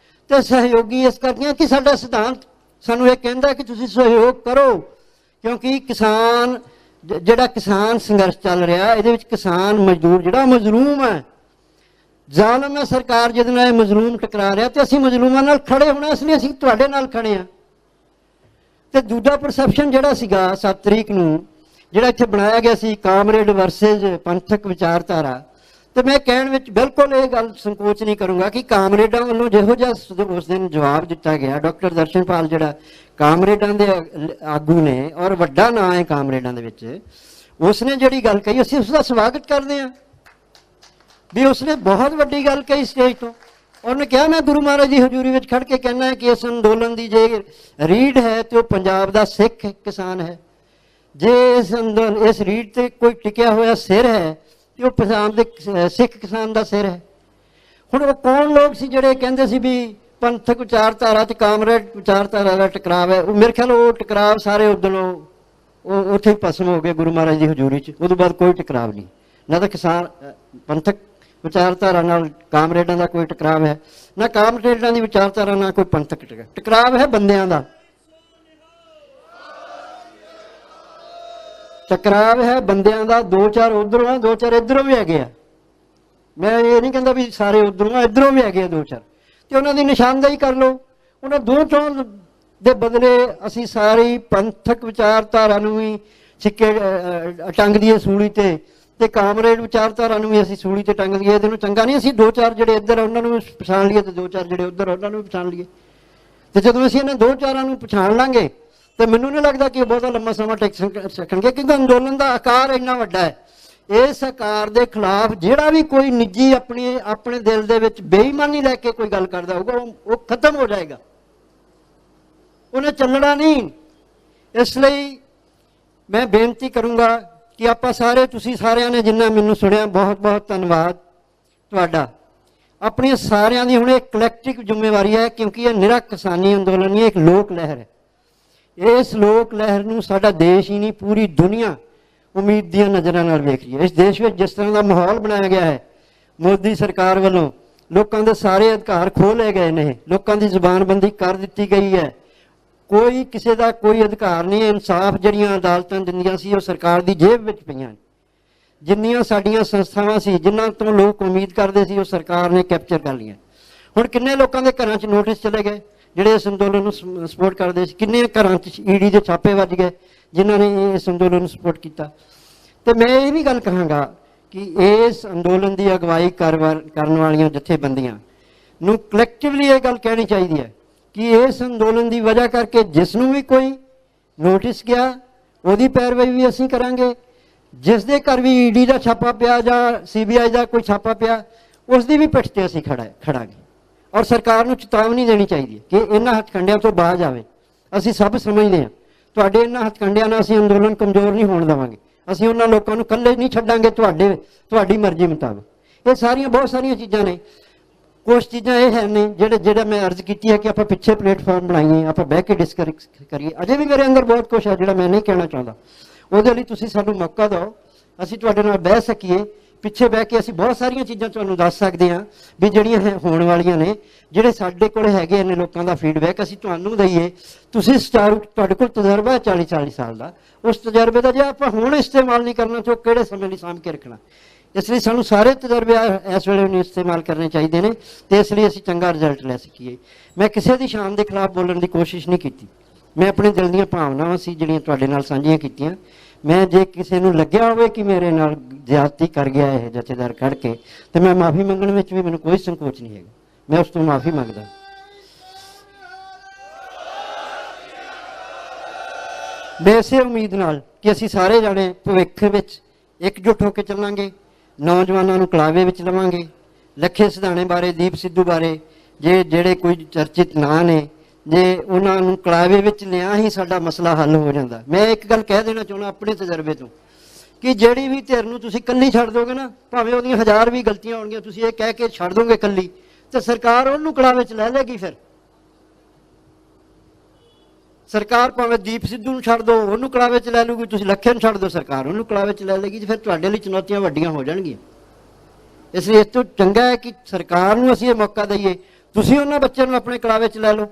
ਤੇ ਸਹਿਯੋਗੀ ਇਸ ਕਰਕੇ ਕਿ ਸਾਡਾ ਸਿਧਾਂਤ ਸਾਨੂੰ ਇਹ ਕਹਿੰਦਾ ਕਿ ਤੁਸੀਂ ਸਹਿਯੋਗ ਕਰੋ, ਕਿਉਂਕਿ ਕਿਸਾਨ ਜਿਹੜਾ ਕਿਸਾਨ ਸੰਘਰਸ਼ ਚੱਲ ਰਿਹਾ ਇਹਦੇ ਵਿੱਚ ਕਿਸਾਨ ਮਜ਼ਦੂਰ ਜਿਹੜਾ ਮਜ਼ਲੂਮ ਹੈ, ਜ਼ਾਲਮ ਹੈ ਸਰਕਾਰ ਜਿਹਦੇ ਨਾਲ ਮਜ਼ਲੂਮ ਟਕਰਾ ਰਿਹਾ, ਤੇ ਅਸੀਂ ਮਜ਼ਲੂਮਾਂ ਨਾਲ ਖੜੇ ਹੋਣਾ, ਇਸ ਲਈ ਅਸੀਂ ਤੁਹਾਡੇ ਨਾਲ ਖੜੇ ਹਾਂ। ਤੇ ਦੂਜਾ ਪਰਸੈਪਸ਼ਨ ਜਿਹੜਾ ਸੀਗਾ 7 ਤਰੀਕ ਨੂੰ ਜਿਹੜਾ ਇੱਥੇ ਬਣਾਇਆ ਗਿਆ ਸੀ ਕਾਮਰੇਡ ਵਰਸਸ ਪੰਥਕ ਵਿਚਾਰਧਾਰਾ, ਤੇ ਮੈਂ ਕਹਿਣ ਵਿੱਚ ਬਿਲਕੁਲ ਇਹ ਗੱਲ ਸੰਕੋਚ ਨਹੀਂ ਕਰੂੰਗਾ ਕਿ ਕਾਮਰੇਡਾਂ ਵੱਲੋਂ ਜਿਹੋ ਜਿਹਾ ਉਸ ਦਿਨ ਜਵਾਬ ਦਿੱਤਾ ਗਿਆ, ਡਾਕਟਰ ਦਰਸ਼ਨਪਾਲ ਜਿਹੜਾ ਕਾਮਰੇਡਾਂ ਦੇ ਆਗੂ ਨੇ ਔਰ ਵੱਡਾ ਨਾਂ ਹੈ ਕਾਮਰੇਡਾਂ ਦੇ ਵਿੱਚ, ਉਸਨੇ ਜਿਹੜੀ ਗੱਲ ਕਹੀ ਅਸੀਂ ਉਸਦਾ ਸਵਾਗਤ ਕਰਦੇ ਹਾਂ ਵੀ ਉਸਨੇ ਬਹੁਤ ਵੱਡੀ ਗੱਲ ਕਹੀ ਸਟੇਜ ਤੋਂ। ਉਹਨੇ ਕਿਹਾ ਮੈਂ ਗੁਰੂ ਮਹਾਰਾਜ ਦੀ ਹਜ਼ੂਰੀ ਵਿੱਚ ਖੜ ਕੇ ਕਹਿਣਾ ਹੈ ਕਿ ਇਸ ਅੰਦੋਲਨ ਦੀ ਜੇ ਰੀੜ ਹੈ ਤੇ ਉਹ ਪੰਜਾਬ ਦਾ ਸਿੱਖ ਕਿਸਾਨ ਹੈ, ਜੇ ਇਸ ਰੀੜ ਤੇ ਕੋਈ ਟਿਕਿਆ ਹੋਇਆ ਸਿਰ ਹੈ ਤੇ ਉਹ ਪੰਜਾਬ ਦੇ ਸਿੱਖ ਕਿਸਾਨ ਦਾ ਸਿਰ ਹੈ। ਹੁਣ ਉਹ ਕੌਣ ਲੋਕ ਸੀ ਜਿਹੜੇ ਕਹਿੰਦੇ ਸੀ ਵੀ ਪੰਥਕ ਵਿਚਾਰਧਾਰਾ ਤੇ ਕਾਮਰੇਡ ਵਿਚਾਰਧਾਰਾ ਦਾ ਟਕਰਾਵ ਹੈ? ਉਹ ਮੇਰੇ ਖਿਆਲ ਉਹ ਟਕਰਾਵ ਸਾਰੇ ਉਦੋਂ ਉਹ ਉੱਥੇ ਹੀ ਭਸਮ ਹੋ ਗਏ ਗੁਰੂ ਮਹਾਰਾਜ ਦੀ ਹਜ਼ੂਰੀ 'ਚ। ਉਹਦੋਂ ਬਾਅਦ ਕੋਈ ਟਕਰਾਵ ਨਹੀਂ, ਨਾ ਤਾਂ ਕਿਸਾਨ ਪੰਥਕ ਵਿਚਾਰਧਾਰਾ ਨਾਲ ਕਾਮਰੇਡਾਂ ਦਾ ਕੋਈ ਟਕਰਾਵ ਹੈ, ਨਾ ਕਾਮਰੇਡਾਂ ਦੀ ਵਿਚਾਰਧਾਰਾ ਨਾਲ ਕੋਈ ਪੰਥਕ ਟਕਰਾਵ ਹੈ। ਬੰਦਿਆਂ ਦਾ ਟਕਰਾਵ ਹੈ, ਬੰਦਿਆਂ ਦਾ। 2-4 ਉਧਰੋਂ ਆ, 2-4 ਇੱਧਰੋਂ ਵੀ ਹੈਗੇ ਆ। ਮੈਂ ਇਹ ਨਹੀਂ ਕਹਿੰਦਾ ਵੀ ਸਾਰੇ ਉਧਰੋਂ ਆ, ਇੱਧਰੋਂ ਵੀ ਹੈਗੇ ਆ 2-4, ਤੇ ਉਹਨਾਂ ਦੀ ਨਿਸ਼ਾਨਦੇਹੀ ਕਰ ਲਓ। ਉਹਨਾਂ 2-4 ਦੇ ਬਦਲੇ ਅਸੀਂ ਸਾਰੀ ਪੰਥਕ ਵਿਚਾਰਧਾਰਾ ਨੂੰ ਵੀ ਸਿੱਕੇ ਟੰਗ ਦੀਏ ਸੂਲੀ ਤੇ ਕਾਮਰੇਡ ਵਿਚਾਰਧਾਰਾ ਨੂੰ ਵੀ ਅਸੀਂ ਸੂਲੀ ਤੇ ਟੰਗ ਦਈਏ। ਇਹਦੇ ਨੂੰ ਚੰਗਾ ਨਹੀਂ ਅਸੀਂ 2-4 ਜਿਹੜੇ ਇੱਧਰ ਉਹਨਾਂ ਨੂੰ ਪਛਾਣ ਲਈਏ ਤੇ 2-4 ਜਿਹੜੇ ਉੱਧਰ ਉਹਨਾਂ ਨੂੰ ਵੀ ਪਛਾਣ ਲਈਏ। ਤੇ ਜਦੋਂ ਅਸੀਂ ਇਹਨਾਂ 2-4 ਨੂੰ ਪਛਾਣ ਲਾਂਗੇ ਤੇ ਮੈਨੂੰ ਨਹੀਂ ਲੱਗਦਾ ਕਿ ਬਹੁਤਾ ਲੰਮਾ ਸਮਾਂ ਟਿਕ ਸਕਣਗੇ, ਕਿਉਂਕਿ ਅੰਦੋਲਨ ਦਾ ਆਕਾਰ ਇੰਨਾ ਵੱਡਾ ਹੈ। ਇਸ ਆਕਾਰ ਦੇ ਖਿਲਾਫ ਜਿਹੜਾ ਵੀ ਕੋਈ ਨਿੱਜੀ ਆਪਣੇ ਦਿਲ ਦੇ ਵਿੱਚ ਬੇਈਮਾਨੀ ਲੈ ਕੇ ਕੋਈ ਗੱਲ ਕਰਦਾ ਹੋਊਗਾ ਉਹ ਖਤਮ ਹੋ ਜਾਏਗਾ, ਉਹਨੇ ਚੱਲਣਾ ਨਹੀਂ। ਇਸ ਲਈ ਮੈਂ ਬੇਨਤੀ ਕਰੂੰਗਾ ਕਿ ਆਪਾਂ ਸਾਰੇ, ਤੁਸੀਂ ਸਾਰਿਆਂ ਨੇ ਜਿੰਨਾ ਮੈਨੂੰ ਸੁਣਿਆ, ਬਹੁਤ ਬਹੁਤ ਧੰਨਵਾਦ ਤੁਹਾਡਾ। ਆਪਣੀਆਂ ਸਾਰਿਆਂ ਦੀ ਹੁਣ ਇੱਕ ਕਲੈਕਟਿਵ ਜ਼ਿੰਮੇਵਾਰੀ ਹੈ, ਕਿਉਂਕਿ ਇਹ ਨਿਰਾ ਕਿਸਾਨੀ ਅੰਦੋਲਨ ਨਹੀਂ, ਇੱਕ ਲੋਕ ਲਹਿਰ ਹੈ। ਇਸ ਲੋਕ ਲਹਿਰ ਨੂੰ ਸਾਡਾ ਦੇਸ਼ ਹੀ ਨਹੀਂ ਪੂਰੀ ਦੁਨੀਆ ਉਮੀਦ ਦੀਆਂ ਨਜ਼ਰਾਂ ਨਾਲ ਵੇਖ ਰਹੀ ਹੈ। ਇਸ ਦੇਸ਼ ਵਿੱਚ ਜਿਸ ਤਰ੍ਹਾਂ ਦਾ ਮਾਹੌਲ ਬਣਾਇਆ ਗਿਆ ਹੈ ਮੋਦੀ ਸਰਕਾਰ ਵੱਲੋਂ, ਲੋਕਾਂ ਦੇ ਸਾਰੇ ਅਧਿਕਾਰ ਖੋਹ ਲਏ ਗਏ ਨੇ, ਲੋਕਾਂ ਦੀ ਜ਼ੁਬਾਨਬੰਦੀ ਕਰ ਦਿੱਤੀ ਗਈ ਹੈ, ਕੋਈ ਕਿਸੇ ਦਾ ਕੋਈ ਅਧਿਕਾਰ ਨਹੀਂ ਹੈ। ਇਨਸਾਫ ਜਿਹੜੀਆਂ ਅਦਾਲਤਾਂ ਦਿੰਦੀਆਂ ਸੀ ਉਹ ਸਰਕਾਰ ਦੀ ਜੇਬ ਵਿੱਚ ਪਈਆਂ। ਜਿੰਨੀਆਂ ਸਾਡੀਆਂ ਸੰਸਥਾਵਾਂ ਸੀ ਜਿਨ੍ਹਾਂ ਤੋਂ ਲੋਕ ਉਮੀਦ ਕਰਦੇ ਸੀ ਉਹ ਸਰਕਾਰ ਨੇ ਕੈਪਚਰ ਕਰ ਲਈਆਂ। ਹੁਣ ਕਿੰਨੇ ਲੋਕਾਂ ਦੇ ਘਰਾਂ 'ਚ ਨੋਟਿਸ ਚਲੇ ਗਏ ਜਿਹੜੇ ਇਸ ਅੰਦੋਲਨ ਨੂੰ ਸਪੋਰਟ ਕਰਦੇ ਸੀ, ਕਿੰਨੇ ਘਰਾਂ 'ਚ ਈਡੀ ਦੇ ਛਾਪੇ ਵੱਜ ਗਏ ਜਿਨ੍ਹਾਂ ਨੇ ਇਸ ਅੰਦੋਲਨ ਨੂੰ ਸਪੋਰਟ ਕੀਤਾ। ਤੇ ਮੈਂ ਇਹ ਵੀ ਗੱਲ ਕਹਾਂਗਾ ਕਿ ਇਸ ਅੰਦੋਲਨ ਦੀ ਅਗਵਾਈ ਕਰਨ ਵਾਲੀਆਂ ਜਥੇਬੰਦੀਆਂ ਨੂੰ ਕਲੈਕਟਿਵਲੀ ਇਹ ਗੱਲ ਕਹਿਣੀ ਚਾਹੀਦੀ ਹੈ ਕਿ ਇਸ ਅੰਦੋਲਨ ਦੀ ਵਜ੍ਹਾ ਕਰਕੇ ਜਿਸ ਨੂੰ ਵੀ ਕੋਈ ਨੋਟਿਸ ਗਿਆ ਉਹਦੀ ਪੈਰਵਾਈ ਵੀ ਅਸੀਂ ਕਰਾਂਗੇ, ਜਿਸ ਦੇ ਘਰ ਵੀ ਈਡੀ ਦਾ ਛਾਪਾ ਪਿਆ ਜਾਂ CBI ਦਾ ਕੋਈ ਛਾਪਾ ਪਿਆ ਉਸ ਦੀ ਵੀ ਪਿੱਠ 'ਤੇ ਅਸੀਂ ਖੜਾਂਗੇ। ਔਰ ਸਰਕਾਰ ਨੂੰ ਚੇਤਾਵਨੀ ਦੇਣੀ ਚਾਹੀਦੀ ਹੈ ਕਿ ਇਹਨਾਂ ਹੱਥਕੰਡਿਆਂ ਤੋਂ ਬਾਜ਼ ਆਵੇ। ਅਸੀਂ ਸਭ ਸਮਝਦੇ ਹਾਂ ਤੁਹਾਡੇ ਇਹਨਾਂ ਹੱਥਕੰਡਿਆਂ ਨਾਲ ਅਸੀਂ ਅੰਦੋਲਨ ਕਮਜ਼ੋਰ ਨਹੀਂ ਹੋਣ ਦੇਵਾਂਗੇ, ਅਸੀਂ ਉਹਨਾਂ ਲੋਕਾਂ ਨੂੰ ਇਕੱਲੇ ਨਹੀਂ ਛੱਡਾਂਗੇ ਤੁਹਾਡੀ ਮਰਜ਼ੀ ਮੁਤਾਬਕ। ਇਹ ਸਾਰੀਆਂ ਬਹੁਤ ਸਾਰੀਆਂ ਚੀਜ਼ਾਂ ਨੇ। ਕੁਛ ਚੀਜ਼ਾਂ ਇਹ ਹੈ ਨੇ ਜਿਹੜਾ ਮੈਂ ਅਰਜ਼ ਕੀਤੀ ਹੈ ਕਿ ਆਪਾਂ ਪਿੱਛੇ ਪਲੇਟਫਾਰਮ ਬਣਾਈਏ, ਆਪਾਂ ਬਹਿ ਕੇ ਡਿਸਕਸ ਕਰੀਏ। ਅਜੇ ਵੀ ਮੇਰੇ ਅੰਦਰ ਬਹੁਤ ਕੁਛ ਹੈ ਜਿਹੜਾ ਮੈਂ ਨਹੀਂ ਕਹਿਣਾ ਚਾਹੁੰਦਾ। ਉਹਦੇ ਲਈ ਤੁਸੀਂ ਸਾਨੂੰ ਮੌਕਾ ਦਿਓ, ਅਸੀਂ ਤੁਹਾਡੇ ਨਾਲ ਬਹਿ ਸਕੀਏ। ਪਿੱਛੇ ਬਹਿ ਕੇ ਅਸੀਂ ਬਹੁਤ ਸਾਰੀਆਂ ਚੀਜ਼ਾਂ ਤੁਹਾਨੂੰ ਦੱਸ ਸਕਦੇ ਹਾਂ ਵੀ ਜਿਹੜੀਆਂ ਹੋਣ ਵਾਲੀਆਂ ਨੇ। ਜਿਹੜੇ ਸਾਡੇ ਕੋਲ ਹੈਗੇ ਨੇ ਲੋਕਾਂ ਦਾ ਫੀਡਬੈਕ ਅਸੀਂ ਤੁਹਾਨੂੰ ਦਈਏ। ਤੁਸੀਂ ਤੁਹਾਡੇ ਕੋਲ ਤਜਰਬਾ ਹੈ 40 ਸਾਲ ਦਾ, ਉਸ ਤਜਰਬੇ ਦਾ ਜੇ ਆਪਾਂ ਹੁਣ ਇਸਤੇਮਾਲ ਨਹੀਂ ਕਰਨਾ ਤਾਂ ਉਹ ਕਿਹੜੇ ਸਮੇਂ ਲਈ ਸਾਂਭ ਕੇ ਰੱਖਣਾ। ਇਸ ਲਈ ਸਾਨੂੰ ਸਾਰੇ ਤਜਰਬੇ ਇਸ ਵੇਲੇ ਨੂੰ ਇਸਤੇਮਾਲ ਕਰਨੇ ਚਾਹੀਦੇ ਨੇ ਤੇ ਇਸ ਲਈ ਅਸੀਂ ਚੰਗਾ ਰਿਜ਼ਲਟ ਲੈ ਸਕੀਏ। ਮੈਂ ਕਿਸੇ ਦੀ ਸ਼ਾਨ ਦੇ ਖਿਲਾਫ ਬੋਲਣ ਦੀ ਕੋਸ਼ਿਸ਼ ਨਹੀਂ ਕੀਤੀ। ਮੈਂ ਆਪਣੇ ਦਿਲ ਦੀਆਂ ਭਾਵਨਾਵਾਂ ਸੀ ਜਿਹੜੀਆਂ ਤੁਹਾਡੇ ਨਾਲ ਸਾਂਝੀਆਂ ਕੀਤੀਆਂ। ਮੈਂ ਜੇ ਕਿਸੇ ਨੂੰ ਲੱਗਿਆ ਹੋਵੇ ਕਿ ਮੇਰੇ ਨਾਲ ਜ਼ਿਆਦਤੀ ਕਰ ਗਿਆ ਇਹ ਜਥੇਦਾਰ ਖੜ ਕੇ, ਤੇ ਮੈਂ ਮਾਫੀ ਮੰਗਣ ਵਿੱਚ ਵੀ ਮੈਨੂੰ ਕੋਈ ਸੰਕੋਚ ਨਹੀਂ ਹੈਗਾ। ਮੈਂ ਉਸ ਤੋਂ ਮਾਫੀ ਮੰਗਦਾ। ਮੈਂ ਇਸੇ ਉਮੀਦ ਨਾਲ ਕਿ ਅਸੀਂ ਸਾਰੇ ਜਾਣੇ ਭਵਿੱਖ ਵਿੱਚ ਇਕਜੁੱਟ ਹੋ ਕੇ ਚੱਲਾਂਗੇ, ਨੌਜਵਾਨਾਂ ਨੂੰ ਕਲਾਵੇ ਵਿੱਚ ਲਵਾਂਗੇ। ਲੱਖੇ ਸਿਧਾਣੇ ਬਾਰੇ, ਦੀਪ ਸਿੱਧੂ ਬਾਰੇ ਜਿਹੜੇ ਕੋਈ ਚਰਚਿਤ ਨਾਂ ਨੇ, ਜੇ ਉਹਨਾਂ ਨੂੰ ਕਲਾਵੇ ਵਿੱਚ ਲਿਆ ਹੀ ਸਾਡਾ ਮਸਲਾ ਹੱਲ ਹੋ ਜਾਂਦਾ। ਮੈਂ ਇੱਕ ਗੱਲ ਕਹਿ ਦੇਣਾ ਚਾਹੁੰਦਾ ਆਪਣੇ ਤਜਰਬੇ ਤੋਂ ਕਿ ਜਿਹੜੀ ਵੀ ਧਿਰ ਨੂੰ ਤੁਸੀਂ ਇਕੱਲੀ ਛੱਡ ਦੋਗੇ ਨਾ, ਭਾਵੇਂ ਉਹਦੀਆਂ 1000 ਵੀ ਗਲਤੀਆਂ ਹੋਣਗੀਆਂ, ਤੁਸੀਂ ਇਹ ਕਹਿ ਕੇ ਛੱਡ ਦੋਗੇ ਇਕੱਲੀ, ਤੇ ਸਰਕਾਰ ਉਹਨੂੰ ਕਲਾਵੇ 'ਚ ਲੈ ਲੇਗੀ। ਫਿਰ ਸਰਕਾਰ ਭਾਵੇਂ ਦੀਪ ਸਿੱਧੂ ਨੂੰ ਛੱਡ ਦਿਓ, ਉਹਨੂੰ ਕਲਾਵੇ 'ਚ ਲੈ ਲੂਗੀ। ਤੁਸੀਂ ਲੱਖੇ ਨੂੰ ਛੱਡ ਦਿਓ, ਸਰਕਾਰ ਉਹਨੂੰ ਕਲਾਵੇ 'ਚ ਲੈ ਲੇਗੀ। ਫਿਰ ਤੁਹਾਡੇ ਲਈ ਚੁਣੌਤੀਆਂ ਵੱਡੀਆਂ ਹੋ ਜਾਣਗੀਆਂ। ਇਸ ਲਈ ਇਸ ਤੋਂ ਚੰਗਾ ਹੈ ਕਿ ਸਰਕਾਰ ਨੂੰ ਅਸੀਂ ਇਹ ਮੌਕਾ ਦਈਏ, ਤੁਸੀਂ ਉਹਨਾਂ ਬੱਚਿਆਂ ਨੂੰ ਆਪਣੇ ਕਲਾਵੇ 'ਚ ਲੈ ਲਓ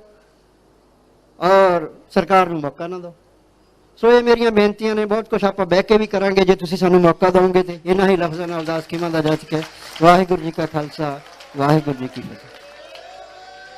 ਔਰ ਸਰਕਾਰ ਨੂੰ ਮੌਕਾ ਨਾ ਦਿਓ। ਸੋ ਇਹ ਮੇਰੀਆਂ ਬੇਨਤੀਆਂ ਨੇ। ਬਹੁਤ ਕੁਛ ਆਪਾਂ ਬਹਿ ਕੇ ਵੀ ਕਰਾਂਗੇ ਜੇ ਤੁਸੀਂ ਸਾਨੂੰ ਮੌਕਾ ਦਿਓਗੇ। ਤੇ ਇਹਨਾਂ ਹੀ ਲਫ਼ਜ਼ਾਂ ਨਾਲ ਅਰਦਾਸ ਖਿਮਾ ਦਾ ਜਾ ਚੁੱਕਾ। ਵਾਹਿਗੁਰੂ ਜੀ ਕਾ ਖਾਲਸਾ, ਵਾਹਿਗੁਰੂ ਜੀ ਕੀ ਫਤਿਹ।